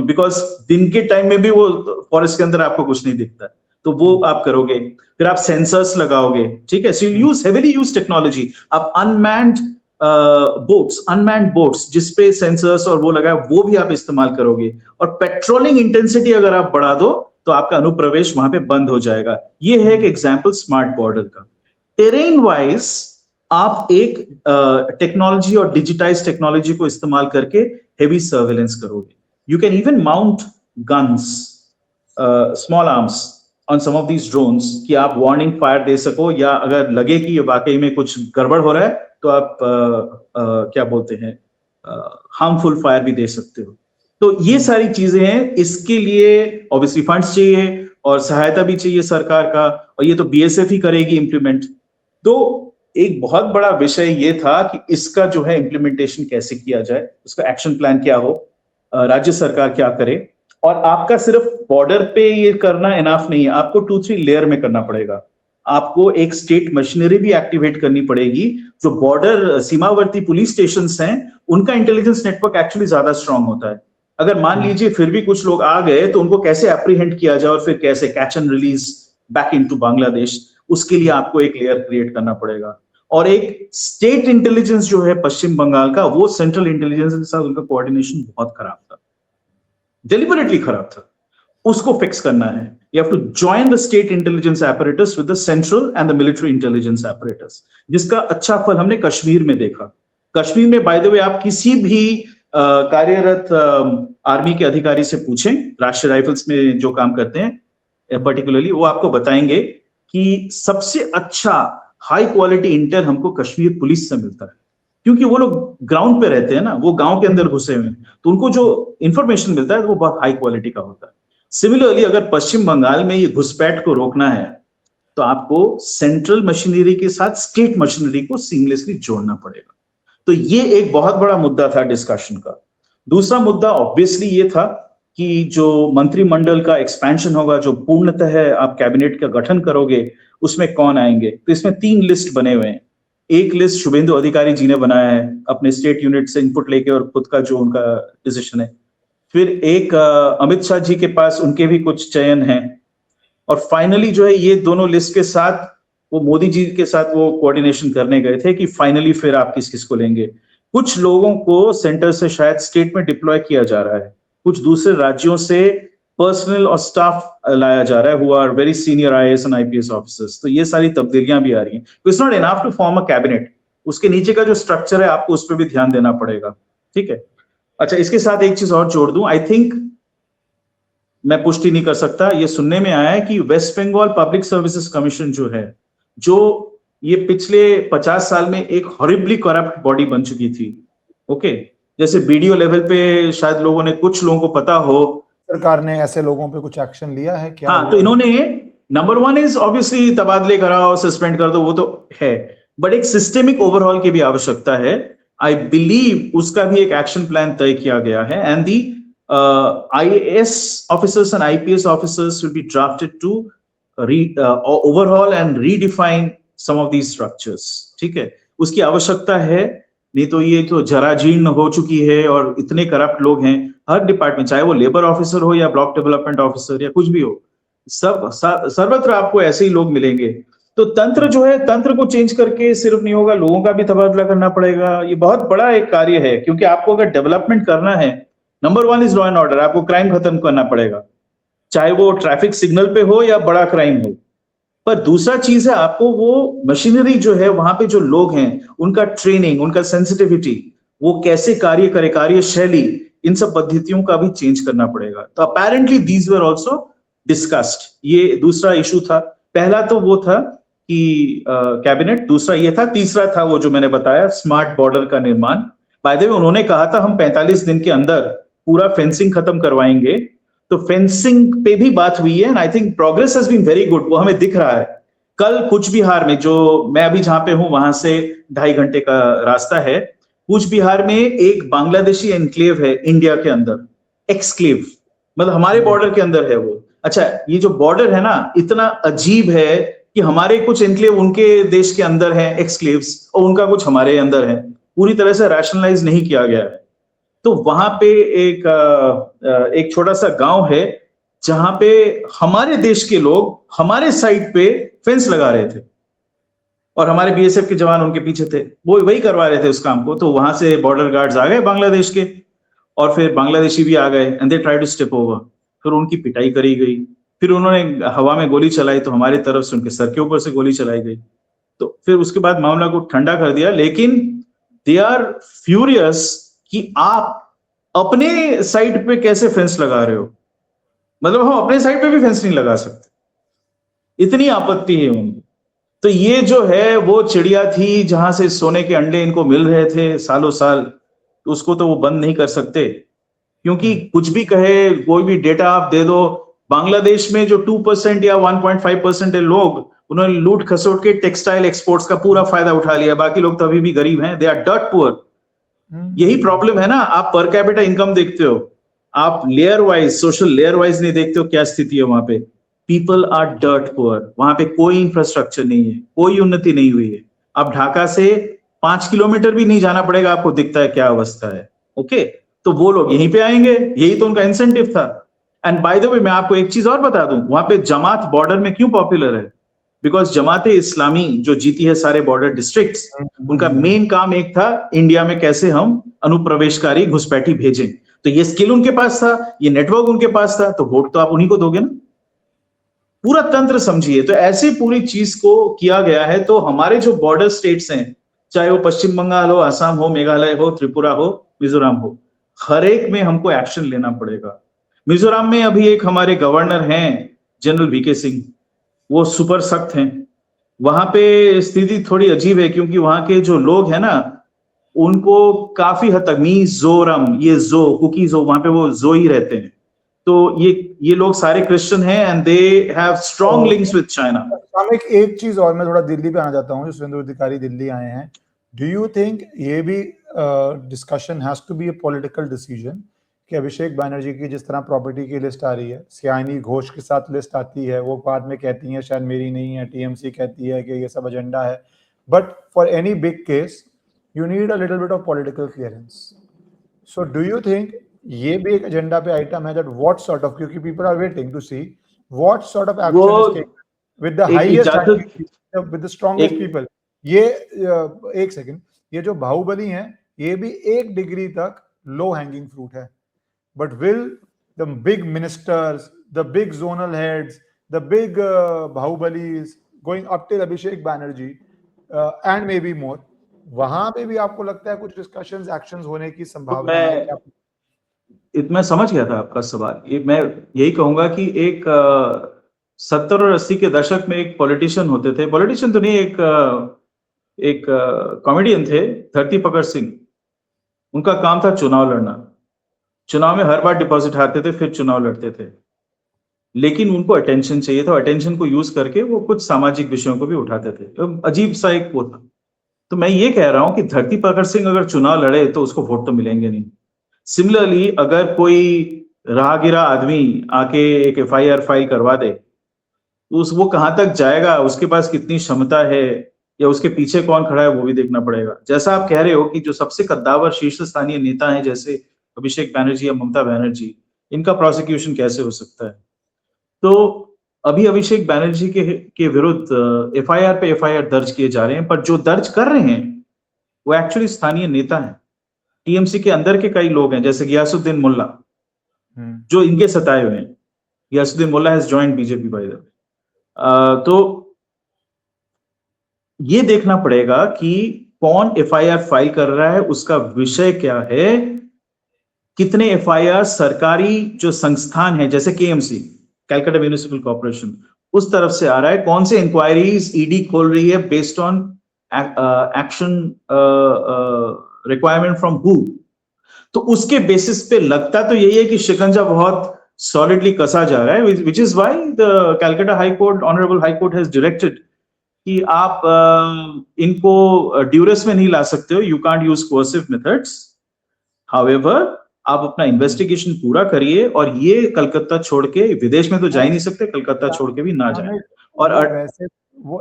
[SPEAKER 2] because दिन के टाइम में भी वो फॉरेस्ट के अंदर आपको कुछ नहीं दिखता, तो वो आप करोगे। फिर आप सेंसर्स लगाओगे, ठीक है। So you use heavily use technology. आप अनमैन्ड बोट्स जिसपे सेंसर्स और वो लगा वो भी आप इस्तेमाल करोगे। और पेट्रोलिंग इंटेंसिटी अगर आप बढ़ा दो तो आपका अनुप्रवेश वहां पे बंद हो जाएगा। ये है एक एग्जाम्पल स्मार्ट बॉर्डर का। टेरेन वाइज आप एक टेक्नोलॉजी और डिजिटाइज टेक्नोलॉजी को इस्तेमाल करके हेवी सर्वेलेंस करोगे। You can even mount guns, small arms on some of these drones कि आप वार्निंग फायर दे सको, या अगर लगे कि ये वाकई में कुछ गड़बड़ हो रहा है तो आप क्या बोलते हैं हार्मफुल फायर भी दे सकते हो। तो ये सारी चीजें हैं। इसके लिए ऑब्वियसली फंड्स चाहिए और सहायता भी चाहिए सरकार का, और ये तो बीएसएफ ही करेगी इंप्लीमेंट। तो एक बहुत बड़ा विषय ये था कि इसका जो है इंप्लीमेंटेशन कैसे किया जाए, उसका एक्शन प्लान क्या हो, राज्य सरकार क्या करे। और आपका सिर्फ बॉर्डर पे ये करना इनफ नहीं है, आपको 2-3 लेयर में करना पड़ेगा। आपको एक स्टेट मशीनरी भी एक्टिवेट करनी पड़ेगी। जो बॉर्डर सीमावर्ती पुलिस स्टेशन हैं उनका इंटेलिजेंस नेटवर्क एक्चुअली ज्यादा स्ट्रांग होता है। अगर मान लीजिए फिर भी कुछ लोग आ गए तो उनको कैसे एप्रीहेंड किया जाए और फिर कैसे catch and release back into Bangladesh, उसके लिए आपको एक लेयर क्रिएट करना पड़ेगा। और एक स्टेट इंटेलिजेंस जो है पश्चिम बंगाल का, वो सेंट्रल इंटेलिजेंस के साथ उनका कोऑर्डिनेशन बहुत खराब था, डिलिबरेटली खराब था, उसको फिक्स करना है। You have to join the state intelligence apparatus with the central and the military intelligence apparatus, जिसका अच्छा फल हमने कश्मीर में देखा। कश्मीर में बाय द वे आप किसी भी कार्यरत आर्मी के अधिकारी से पूछें, राष्ट्रीय राइफल्स में जो काम करते हैं पर्टिकुलरली, वो आपको बताएंगे कि सबसे अच्छा हाई क्वालिटी इंटेल हमको कश्मीर पुलिस से मिलता है, क्योंकि वो लोग ग्राउंड पे रहते हैं ना, वो गांव के अंदर घुसे हुए हैं, तो उनको जो इंफॉर्मेशन मिलता है वो बहुत हाई क्वालिटी का होता है। सिमिलरली अगर पश्चिम बंगाल में ये घुसपैठ को रोकना है तो आपको सेंट्रल मशीनरी के साथ स्टेट मशीनरी को सीमलेसली जोड़ना पड़ेगा। तो ये एक बहुत बड़ा मुद्दा था डिस्कशन का। दूसरा मुद्दा ऑब्वियसली ये था कि जो मंत्रिमंडल का एक्सपेंशन होगा, जो पूर्णतः आप कैबिनेट का गठन करोगे, उसमें कौन आएंगे। तो इसमें 3 लिस्ट बने हुए हैं। एक लिस्ट शुभेंदु अधिकारी जी ने बनाया है अपने स्टेट यूनिट से इनपुट लेके और खुद का जो उनका डिसीजन है। फिर एक अमित शाह जी के पास उनके भी कुछ चयन हैं। और फाइनली जो है ये दोनों लिस्ट के साथ वो मोदी जी के साथ वो कोऑर्डिनेशन करने गए थे कि फाइनली फिर आप किस किस को लेंगे। कुछ लोगों को सेंटर से शायद स्टेट में डिप्लॉय किया जा रहा है, कुछ दूसरे राज्यों से पर्सनल और स्टाफ लाया जा रहा है who are very senior IAS and IPS officers. तो ये सारी तब्दीलियां भी आ रही हैं। It's not enough to form a cabinet, उसके नीचे का जो स्ट्रक्चर है आपको उस पर भी ध्यान देना पड़ेगा, ठीक है। अच्छा, इसके साथ एक चीज और जोड़ दूं, आई थिंक मैं पुष्टि नहीं कर सकता, ये सुनने में आया है कि west Bengal public services commission जो है, जो ये पिछले 50 साल में एक हॉरिबली करप्ट बॉडी बन चुकी थी, ओके। जैसे बीडीओ लेवल पे शायद लोगों ने, कुछ लोगों को पता हो,
[SPEAKER 1] सरकार ने ऐसे लोगों पे कुछ एक्शन लिया है क्या?
[SPEAKER 2] हाँ, तो इन्होंने नंबर 1 इज ऑब्वियसली तबादले कराओ, सस्पेंड कर दो, वो तो है, बट एक सिस्टेमिक ओवरहॉल की भी आवश्यकता है। आई बिलीव उसका भी एक एक्शन प्लान तय किया गया है, and the IAS officers and IPS officers will be drafted to overhaul and redefine some of these structures, ठीक है। उसकी आवश्यकता है, नहीं तो ये तो जराजीर्ण हो चुकी है और इतने करप्ट लोग हैं हर डिपार्टमेंट, चाहे वो लेबर ऑफिसर हो या ब्लॉक डेवलपमेंट ऑफिसर या कुछ भी हो, सब सर्वत्र आपको ऐसे ही लोग मिलेंगे। तो तंत्र जो है, तंत्र को चेंज करके सिर्फ नहीं होगा, लोगों का भी तबादला करना पड़ेगा। ये बहुत बड़ा एक कार्य है, क्योंकि आपको अगर डेवलपमेंट करना है, number 1 is law and order, आपको क्राइम खत्म करना पड़ेगा। चाहे वो ट्रैफिक सिग्नल पे हो या बड़ा क्राइम हो। पर दूसरा चीज है, आपको वो मशीनरी जो है, वहां पे जो लोग हैं, उनका ट्रेनिंग, उनका सेंसिटिविटी, वो कैसे कार्य करे, कार्य शैली, इन सब पद्धतियों का भी चेंज करना पड़ेगा। तो apparently these were also discussed. ये दूसरा इशू था। पहला तो वो था कि कैबिनेट, दूसरा ये था, तीसरा था वो जो मैंने बताया, स्मार्ट बॉर्डर का निर्माण। बाय द वे उन्होंने कहा था हम 45 दिन के अंदर पूरा फेंसिंग खत्म करवाएंगे। तो फेंसिंग पे भी बात हुई है and I think progress has been very good, वो हमें दिख रहा है। कल कूच बिहार में, जो मैं अभी जहां पे हूं वहां से 2.5 घंटे का रास्ता है, कूच बिहार में एक बांग्लादेशी एनक्लेव है इंडिया के अंदर, एक्सक्लेव, मतलब हमारे बॉर्डर के अंदर है वो। अच्छा, ये जो बॉर्डर है ना, इतना अजीब है कि हमारे कुछ एनक्लेव उनके देश के अंदर है, एक्सक्लेव्स, और उनका कुछ हमारे अंदर है। पूरी तरह से रैशनलाइज नहीं किया गया है। तो वहां पे एक छोटा सा गांव है जहां पे हमारे देश के लोग हमारे साइड पे फेंस लगा रहे थे और हमारे बीएसएफ के जवान उनके पीछे थे, वो वही करवा रहे थे उस काम को। तो वहां से बॉर्डर गार्ड्स आ गए बांग्लादेश के, और फिर बांग्लादेशी भी आ गए and they try to step over. फिर उनकी पिटाई करी गई, फिर उन्होंने हवा में गोली चलाई तो हमारी तरफ से उनके सर के ऊपर से गोली चलाई गई। तो फिर उसके बाद मामला को ठंडा कर दिया, लेकिन दे आर फ्यूरियस कि आप अपने साइड पे कैसे फेंस लगा रहे हो। मतलब हम अपने साइड पे भी फेंस नहीं लगा सकते, इतनी आपत्ति है उनकी। तो ये जो है वो चिड़िया थी जहां से सोने के अंडे इनको मिल रहे थे सालों साल, तो उसको तो वो बंद नहीं कर सकते, क्योंकि कुछ भी कहे, कोई भी डेटा आप दे दो, बांग्लादेश में जो 2% या 1.5% है लोग, उन्होंने लूट खसोट के टेक्सटाइल एक्सपोर्ट्स का पूरा फायदा उठा लिया। बाकी लोग तो अभी भी गरीब हैं, दे आर डर्ट पुअर। यही प्रॉब्लम है ना, आप पर कैपिटा इनकम देखते हो, आप layer wise, social layer wise नहीं देखते हो क्या स्थिति है वहां पे। पीपल आर डर्ट पुअर, वहां पे कोई इंफ्रास्ट्रक्चर नहीं है, कोई उन्नति नहीं हुई है। अब ढाका से 5 किलोमीटर भी नहीं जाना पड़ेगा, आपको दिखता है क्या अवस्था है। ओके, तो वो लोग यहीं पे आएंगे, यही तो उनका इंसेंटिव था। एंड बाय द वे मैं आपको एक चीज और बता दूं, वहां पे जमात बॉर्डर में क्यों पॉपुलर है? बिकॉज जमाते इस्लामी जो जीती है सारे बॉर्डर डिस्ट्रिक्ट्स, उनका मेन काम एक था, इंडिया में कैसे हम अनुप्रवेशकारी घुसपैठी भेजें। तो ये स्किल उनके पास था, ये नेटवर्क उनके पास था, तो वोट तो आप उन्हीं को दोगे ना। पूरा तंत्र समझिए। तो ऐसी पूरी चीज को किया गया है। तो हमारे जो बॉर्डर स्टेट्स हैं, चाहे वो पश्चिम बंगाल हो, असम हो, मेघालय हो, त्रिपुरा हो, मिजोरम हो, हर एक में हमको एक्शन लेना पड़ेगा। मिजोरम में अभी एक हमारे गवर्नर हैं जनरल वीके सिंह, वो सुपर सख्त हैं। वहां पे स्थिति थोड़ी अजीब है, क्योंकि वहां के जो लोग हैं ना, उनको काफी हद तक मिजोरम, ये जो कुकीज हो, वहां पे वो जो ही रहते हैं। तो ये लोग सारे क्रिश्चियन हैं and they have strong links with China.
[SPEAKER 1] सामयिक एक चीज और, मैं थोड़ा दिल्ली पे आना चाहता हूँ, जो सुरेंद्र अधिकारी दिल्ली आए हैं, डू यू थिंक ये भी discussion has to be a political decision कि अभिषेक बैनर्जी की जिस तरह प्रॉपर्टी की लिस्ट आ रही है, सियानी घोष के साथ लिस्ट आती है, वो बाद में कहती है शायद मेरी नहीं है, टीएमसी कहती है कि ये सब एजेंडा है, but for any big case you need a little bit of political clearance. So do you think ये भी एक एजेंडा पे आइटम है, दैट व्हाट सॉर्ट ऑफ, क्योंकि people are waiting to see what sort of action is taken with the highest with the strongest people। ये एक सेकंड, ये जो बाहुबली हैं, ये भी एक डिग्री तक लो हैंगिंग फ्रूट है, but will the big ministers, the big zonal heads, the big bahubalis going up till Abhishek Banerjee and maybe more, वहां पे भी आपको लगता है कुछ डिस्कशंस, एक्शंस होने की संभावना है?
[SPEAKER 2] मैं समझ गया था आपका सवाल। ये मैं यही कहूंगा कि एक 70 और 80 के दशक में एक पॉलिटिशियन होते थे, पॉलिटिशियन तो नहीं, एक कॉमेडियन थे, धरती पकड़ सिंह। उनका काम था चुनाव लड़ना, चुनाव में हर बार डिपॉजिट हारते थे, फिर चुनाव लड़ते थे, लेकिन उनको अटेंशन चाहिए था, अटेंशन को यूज करके वो कुछ सामाजिक विषयों को भी उठाते थे। तो अजीब सा एक वो था। तो मैं ये कह रहा हूं कि धरती पकड़ सिंह अगर चुनाव लड़े तो उसको वोट तो मिलेंगे नहीं। सिमिलरली अगर कोई राहगीरा आदमी आके एक एफआईआर फाइल करवा दे, तो वो कहां तक जाएगा, उसके पास कितनी क्षमता है, या उसके पीछे कौन खड़ा है, वो भी देखना पड़ेगा। जैसा आप कह रहे हो कि जो सबसे कद्दावर शीर्ष स्थानीय नेता हैं, जैसे अभिषेक बैनर्जी या ममता बनर्जी, इनका प्रोसिक्यूशन कैसे हो सकता है? तो अभी अभिषेक बैनर्जी के विरुद्ध एफआईआर पे एफआईआर दर्ज किए जा रहे हैं, पर जो दर्ज कर रहे हैं वो एक्चुअली स्थानीय नेता हैं, टीएमसी के अंदर के कई लोग हैं, जैसे गियासुद्दीन मुल्ला, जो इनके सताए हुए हैं। Ghiyasuddin Mullah has joined BJP by the way. तो ये देखना पड़ेगा कि कौन एफआईआर फाइल कर रहा है, उसका विषय क्या है, कितने एफआईआर सरकारी जो संस्थान है जैसे केएमसी, कैलकाटा म्युनिसिपल कॉर्पोरेशन, उस तरफ से आ रहा है, कौन से इंक्वायरीज ईडी खोल रही है based on action requirement from who. तो उसके बेसिस पे लगता तो यही है कि शिकंजा बहुत सॉलिडली कसा जा रहा है, which is why the Calcutta high court, honourable high court has directed कि आप इनको ड्यूरेस में नहीं ला सकते हो, you can't use coercive methods. However आप अपना इन्वेस्टिगेशन पूरा करिए और ये कलकत्ता छोड़ के, विदेश में तो जा ही नहीं सकते, कलकत्ता छोड़ के भी ना जाए। और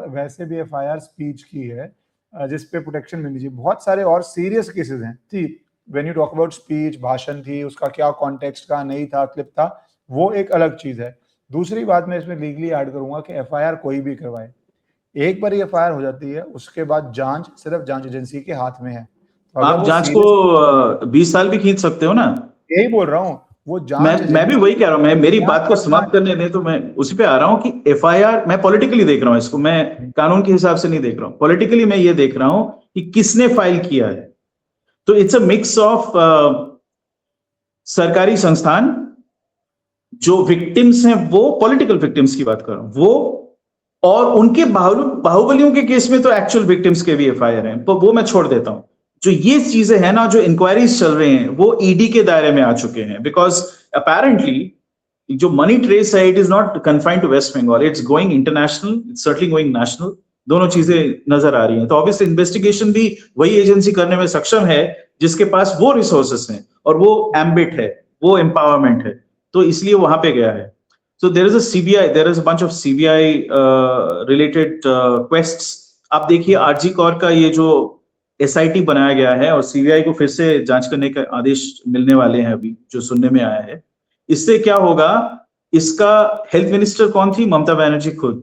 [SPEAKER 1] वैसे भी एफआईआर स्पीच की है जिस पे प्रोटेक्शन मिलनी चाहिए। बहुत सारे और सीरियस केसेस हैं। ठीक, when you talk about speech, भाषण थी, उसका क्या कॉन्टेक्स्ट का नहीं था, क्लिप था, वो एक अलग चीज है। दूसरी बात मैं इसमें लीगली ऐड करूंगा कि एफआईआर कोई भी करवाए, एक बार एफआईआर हो जाती है उसके बाद जांच सिर्फ जांच एजेंसी के हाथ में है।
[SPEAKER 2] आप जांच को 20 साल भी खींच सकते हो ना,
[SPEAKER 1] यही बोल रहा हूँ। वो जांच
[SPEAKER 2] मैं भी वही कह रहा हूँ, मैं मेरी बात को समाप्त करने दें तो मैं उसी पे आ रहा हूँ कि एफआईआर, मैं पॉलिटिकली देख रहा हूँ इसको, मैं कानून के हिसाब से नहीं देख रहा हूँ, पॉलिटिकली मैं ये देख रहा हूँ कि किसने फाइल किया है। तो इट्स अ मिक्स ऑफ सरकारी संस्थान, जो विक्टिम्स हैं वो पॉलिटिकल विक्टिम्स की बात कर रहा हूं वो, और उनके बाहुबलियों के केस में तो एक्चुअल विक्टिम्स के भी एफआईआर हैं, तो वो मैं छोड़ देता हूं। जो ये चीजें हैं ना, जो इंक्वायरीज चल रहे हैं वो ईडी के दायरे में आ चुके हैं, बिकॉज अपेरेंटली जो मनी ट्रेस है it is not confined to west Bengal, it's going international, it's certainly going national, दोनों चीजें नजर आ रही हैं। तो ऑब्वियसली इन्वेस्टिगेशन भी वही एजेंसी करने में सक्षम है जिसके पास वो रिसोर्सेस हैं और वो एम्बिट है, वो एम्पावरमेंट है, तो इसलिए वहां पे गया है। So there is a CBI, there is a bunch of CBI related quests. आप देखिए आरजी कौर का ये जो SIT बनाया गया है और CBI को फिर से जांच करने का आदेश मिलने वाले हैं अभी, जो सुनने में आया है। इससे क्या होगा, इसका हेल्थ मिनिस्टर कौन थी? ममता बनर्जी खुद,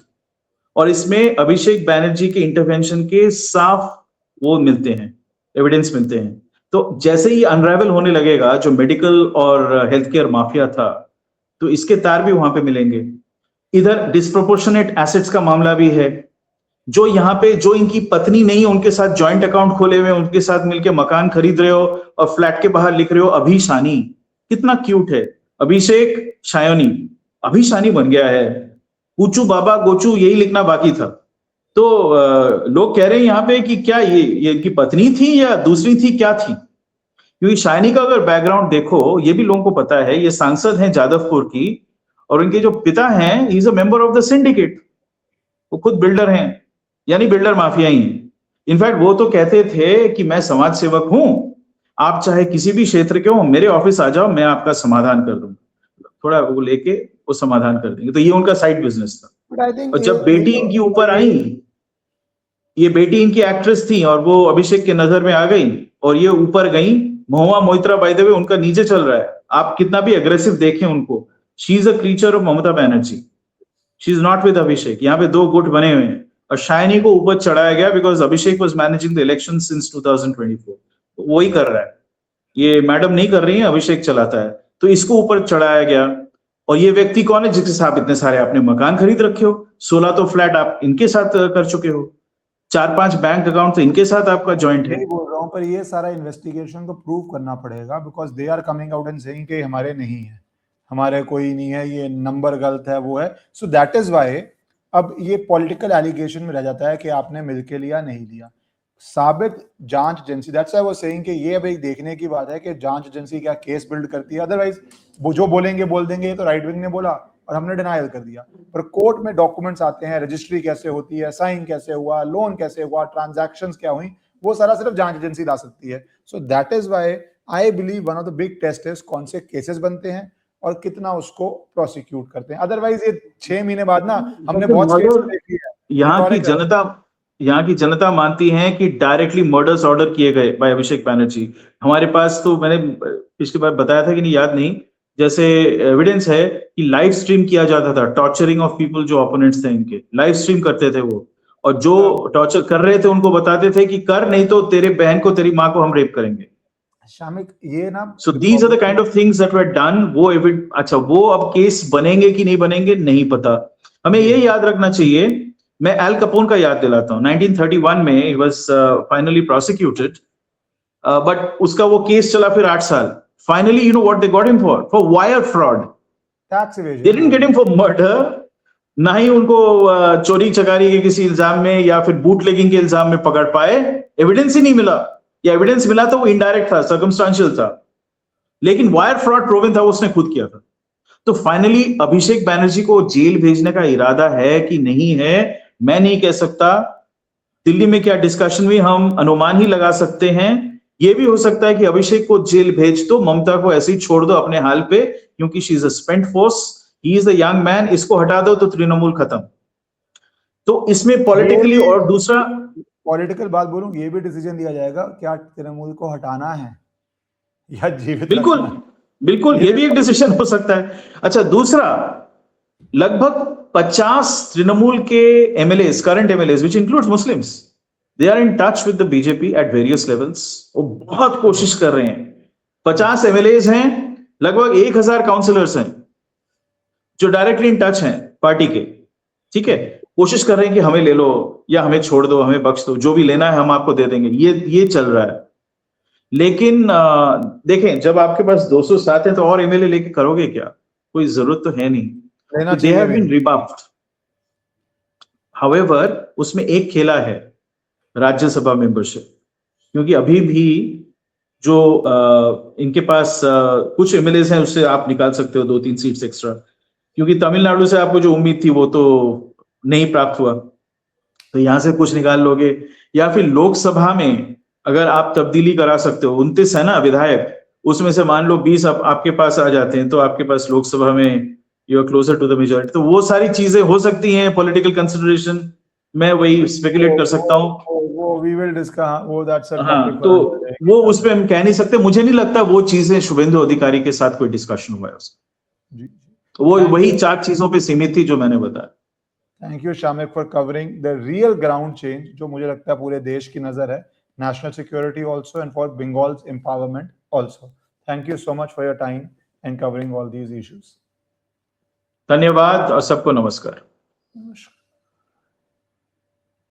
[SPEAKER 2] और इसमें अभिषेक बैनर्जी के इंटरवेंशन के साफ वो मिलते हैं, एविडेंस मिलते हैं। तो जैसे ही अनरावल होने लगेगा जो मेडिकल और हेल्थ केयर माफिया था, तो इसके तार भी वहां पे मिलेंगे। इधर डिस्प्रोपोर्शनेट एसेट्स का मामला भी है, जो यहाँ पे जो इनकी पत्नी नहीं, उनके साथ जॉइंट अकाउंट खोले हुए, उनके साथ मिलके मकान खरीद रहे हो और फ्लैट के बाहर लिख रहे हो अभिशानी, कितना क्यूट है, अभिषेक शायोनी, अभिशानी बन गया है, पूचू बाबा गोचू यही लिखना बाकी था। तो लोग कह रहे हैं यहाँ पे कि क्या ये इनकी पत्नी थी या दूसरी थी, क्या थी? क्योंकि शाइनी का अगर बैकग्राउंड देखो, ये भी लोगों को पता है, ये सांसद हैं जादवपुर की, और इनके जो पिता हैं he is a member of the syndicate, वो खुद बिल्डर हैं, यानी बिल्डर माफिया ही हैं। इनफैक्ट वो तो कहते थे कि मैं समाज सेवक हूं, आप चाहे किसी भी क्षेत्र के हो, मेरे ऑफिस आ जाओ, मैं आपका समाधान कर दूंगा, थोड़ा वो लेके वो समाधान कर देंगे। तो ये उनका साइड बिजनेस था। और जब बेटी इनकी ऊपर आई, ये बेटी इनकी एक्ट्रेस थी और वो अभिषेक के नजर में आ गई और ये ऊपर गई, Mahua Moitra by the way उनका नीचे चल रहा है, आप कितना भी अग्रेसिव देखें उनको, she is a creature of Mamata Banerjee, she is not with Abhishek. यहाँ पे दो गुट बने हुए हैं और शाइनी को ऊपर चढ़ाया गया because Abhishek was managing the election since 2024, वो ही कर रहा है, ये मैडम नहीं कर रही है, अभिषेक चलाता है, तो इसको ऊपर चढ़ाया गया। और ये व्यक्ति कौन है जिसके साथ इतने सारे आपने मकान खरीद रखे हो, 16 तो फ्लैट आप इनके साथ कर चुके हो, 4-5 बैंक अकाउंट तो इनके साथ आपका जॉइंट है।
[SPEAKER 1] बोल रहा हूँ, पर ये सारा इन्वेस्टिगेशन को प्रूव करना पड़ेगा, because they are coming out and saying कि हमारे नहीं है, हमारे कोई नहीं है, ये नंबर गलत है, वो है। सो दैट इज व्हाई अब ये पॉलिटिकल एलिगेशन में रह जाता है कि आपने मिलके लिया नहीं लिया। साबित जांच एजेंसी, दैट्स व्हाई वो सेइंग कि ये अब एक देखने की बात है कि जांच एजेंसी क्या केस बिल्ड करती है। अदरवाइज वो जो बोलेंगे बोल देंगे, ये तो राइट विंग ने बोला और हमने डिनायल कर दिया। पर कोर्ट में डॉक्यूमेंट्स आते हैं, रजिस्ट्री कैसे होती है, साइन कैसे हुआ, लोन कैसे हुआ, ट्रांजैक्शंस क्या हुई, वो सारा सिर्फ जांच एजेंसी ला सकती है। So that is why I believe one of the big test is कौन से केसेस बनते हैं और कितना उसको प्रोसिक्यूट करते हैं। अदरवाइज ये 6 महीने बाद ना हमने बहुत देखी है।
[SPEAKER 2] यहाँ की जनता मानती है कि डायरेक्टली मर्डर्स ऑर्डर किए गए बाय अभिषेक बैनर्जी। हमारे पास तो मैंने पिछली बार बताया था कि नहीं, याद नहीं, जैसे एविडेंस है कि लाइव स्ट्रीम किया जाता था, टॉर्चरिंग ऑफ पीपल, जो ओपोनेंट्स थे इनके लाइव स्ट्रीम करते थे वो, और जो टॉर्चर कर रहे थे उनको बताते थे कि कर नहीं तो तेरे बहन को, तेरी माँ को हम रेप करेंगे।
[SPEAKER 1] शामिक ये ना,
[SPEAKER 3] So these are the kind of things that were done. अच्छा वो अब केस बनेंगे कि नहीं बनेंगे नहीं पता. हमें ये याद रखना चाहिए. मैं एल कपोन का याद दिलाता हूँ. 1931 में he was finally prosecuted, but उसका वो केस चला फिर 8 साल. Finally, you know what they got him for? For wire fraud.
[SPEAKER 1] Tax evasion.
[SPEAKER 3] They didn't get him for murder. ना ही उनको चोरी चकारी के किसी इल्जाम में या फिर बूटलेगिंग के इल्जाम में पकड़ पाए. एविडेंस ही नहीं मिला, या एविडेंस मिला तो वो इनडायरेक्ट था, सर्कमस्टांशियल था, लेकिन वायर फ्रॉड प्रूवन था, उसने खुद किया था. तो फाइनली अभिषेक बैनर्जी को जेल भेजने का इरादा है कि नहीं है, मैं नहीं कह सकता. दिल्ली में क्या डिस्कशन हुई हम अनुमान ही लगा सकते हैं. ये भी हो सकता है कि अभिषेक को जेल भेज दो, ममता को ऐसे ही छोड़ दो अपने हाल पे, क्योंकि she is a spent force, he is the young man. इसको हटा दो तो तृणमूल खत्म. तो इसमें पॉलिटिकली, और दूसरा
[SPEAKER 1] पॉलिटिकल बात बोलूं, ये भी डिसीजन दिया जाएगा क्या तृणमूल को हटाना है या जीवित.
[SPEAKER 3] बिल्कुल बिल्कुल, ये भी एक डिसीजन हो सकता है. अच्छा, दूसरा, लगभग 50 तृणमूल के MLAs, current MLAs, which includes Muslims, they are in touch with the BJP at various levels. वो बहुत कोशिश कर रहे हैं. 50 एमएलएस हैं, लगभग 1000 काउंसलर्स हैं जो डायरेक्टली इन टच हैं पार्टी के. ठीक है, कोशिश कर रहे हैं कि हमें ले लो या हमें छोड़ दो, हमें बख्श दो, जो भी लेना है हम आपको दे देंगे. ये चल रहा है. लेकिन देखें, जब आपके पास 207 है तो और एमएलए लेके करोगे क्या? कोई जरूरत तो है नहीं. They have been rebuffed. However, उसमें एक खेला है राज्यसभा मेंबरशिप, क्योंकि अभी भी जो इनके पास कुछ एमएलए हैं, उससे आप निकाल सकते हो 2-3 सीट्स एक्स्ट्रा, क्योंकि तमिलनाडु से आपको जो उम्मीद थी वो तो नहीं प्राप्त हुआ, तो यहां से कुछ निकाल लोगे. या फिर लोकसभा में अगर आप तब्दीली करा सकते हो, 29 है ना विधायक, उसमें से मान लो 20 आपके पास आ जाते हैं, तो आपके पास लोकसभा में you are closer to the majority. तो वो सारी चीजें हो सकती हैं, पॉलिटिकल कंसिडरेशन. मैं वही स्पेकुलेट कर सकता हूँ.
[SPEAKER 1] वो वी विल डिस्कस वो, दैट्स अ
[SPEAKER 3] हाँ, तो वो उस पे हम कह नहीं सकते. मुझे नहीं लगता वो चीजें शुभेंदु अधिकारी के साथ कोई डिस्कशन हुआ है उसका. वो वही 4 चीजों पे सीमित थी जो मैंने बताया.
[SPEAKER 1] Thank you Shamik for covering the real ground change, जो मुझे लगता है पूरे देश की नजर है, national security also, and for Bengal's empowerment also. Thank you so much for your time and covering all these issues.
[SPEAKER 3] धन्यवाद और सबको नमस्कार.
[SPEAKER 1] नमस्कार.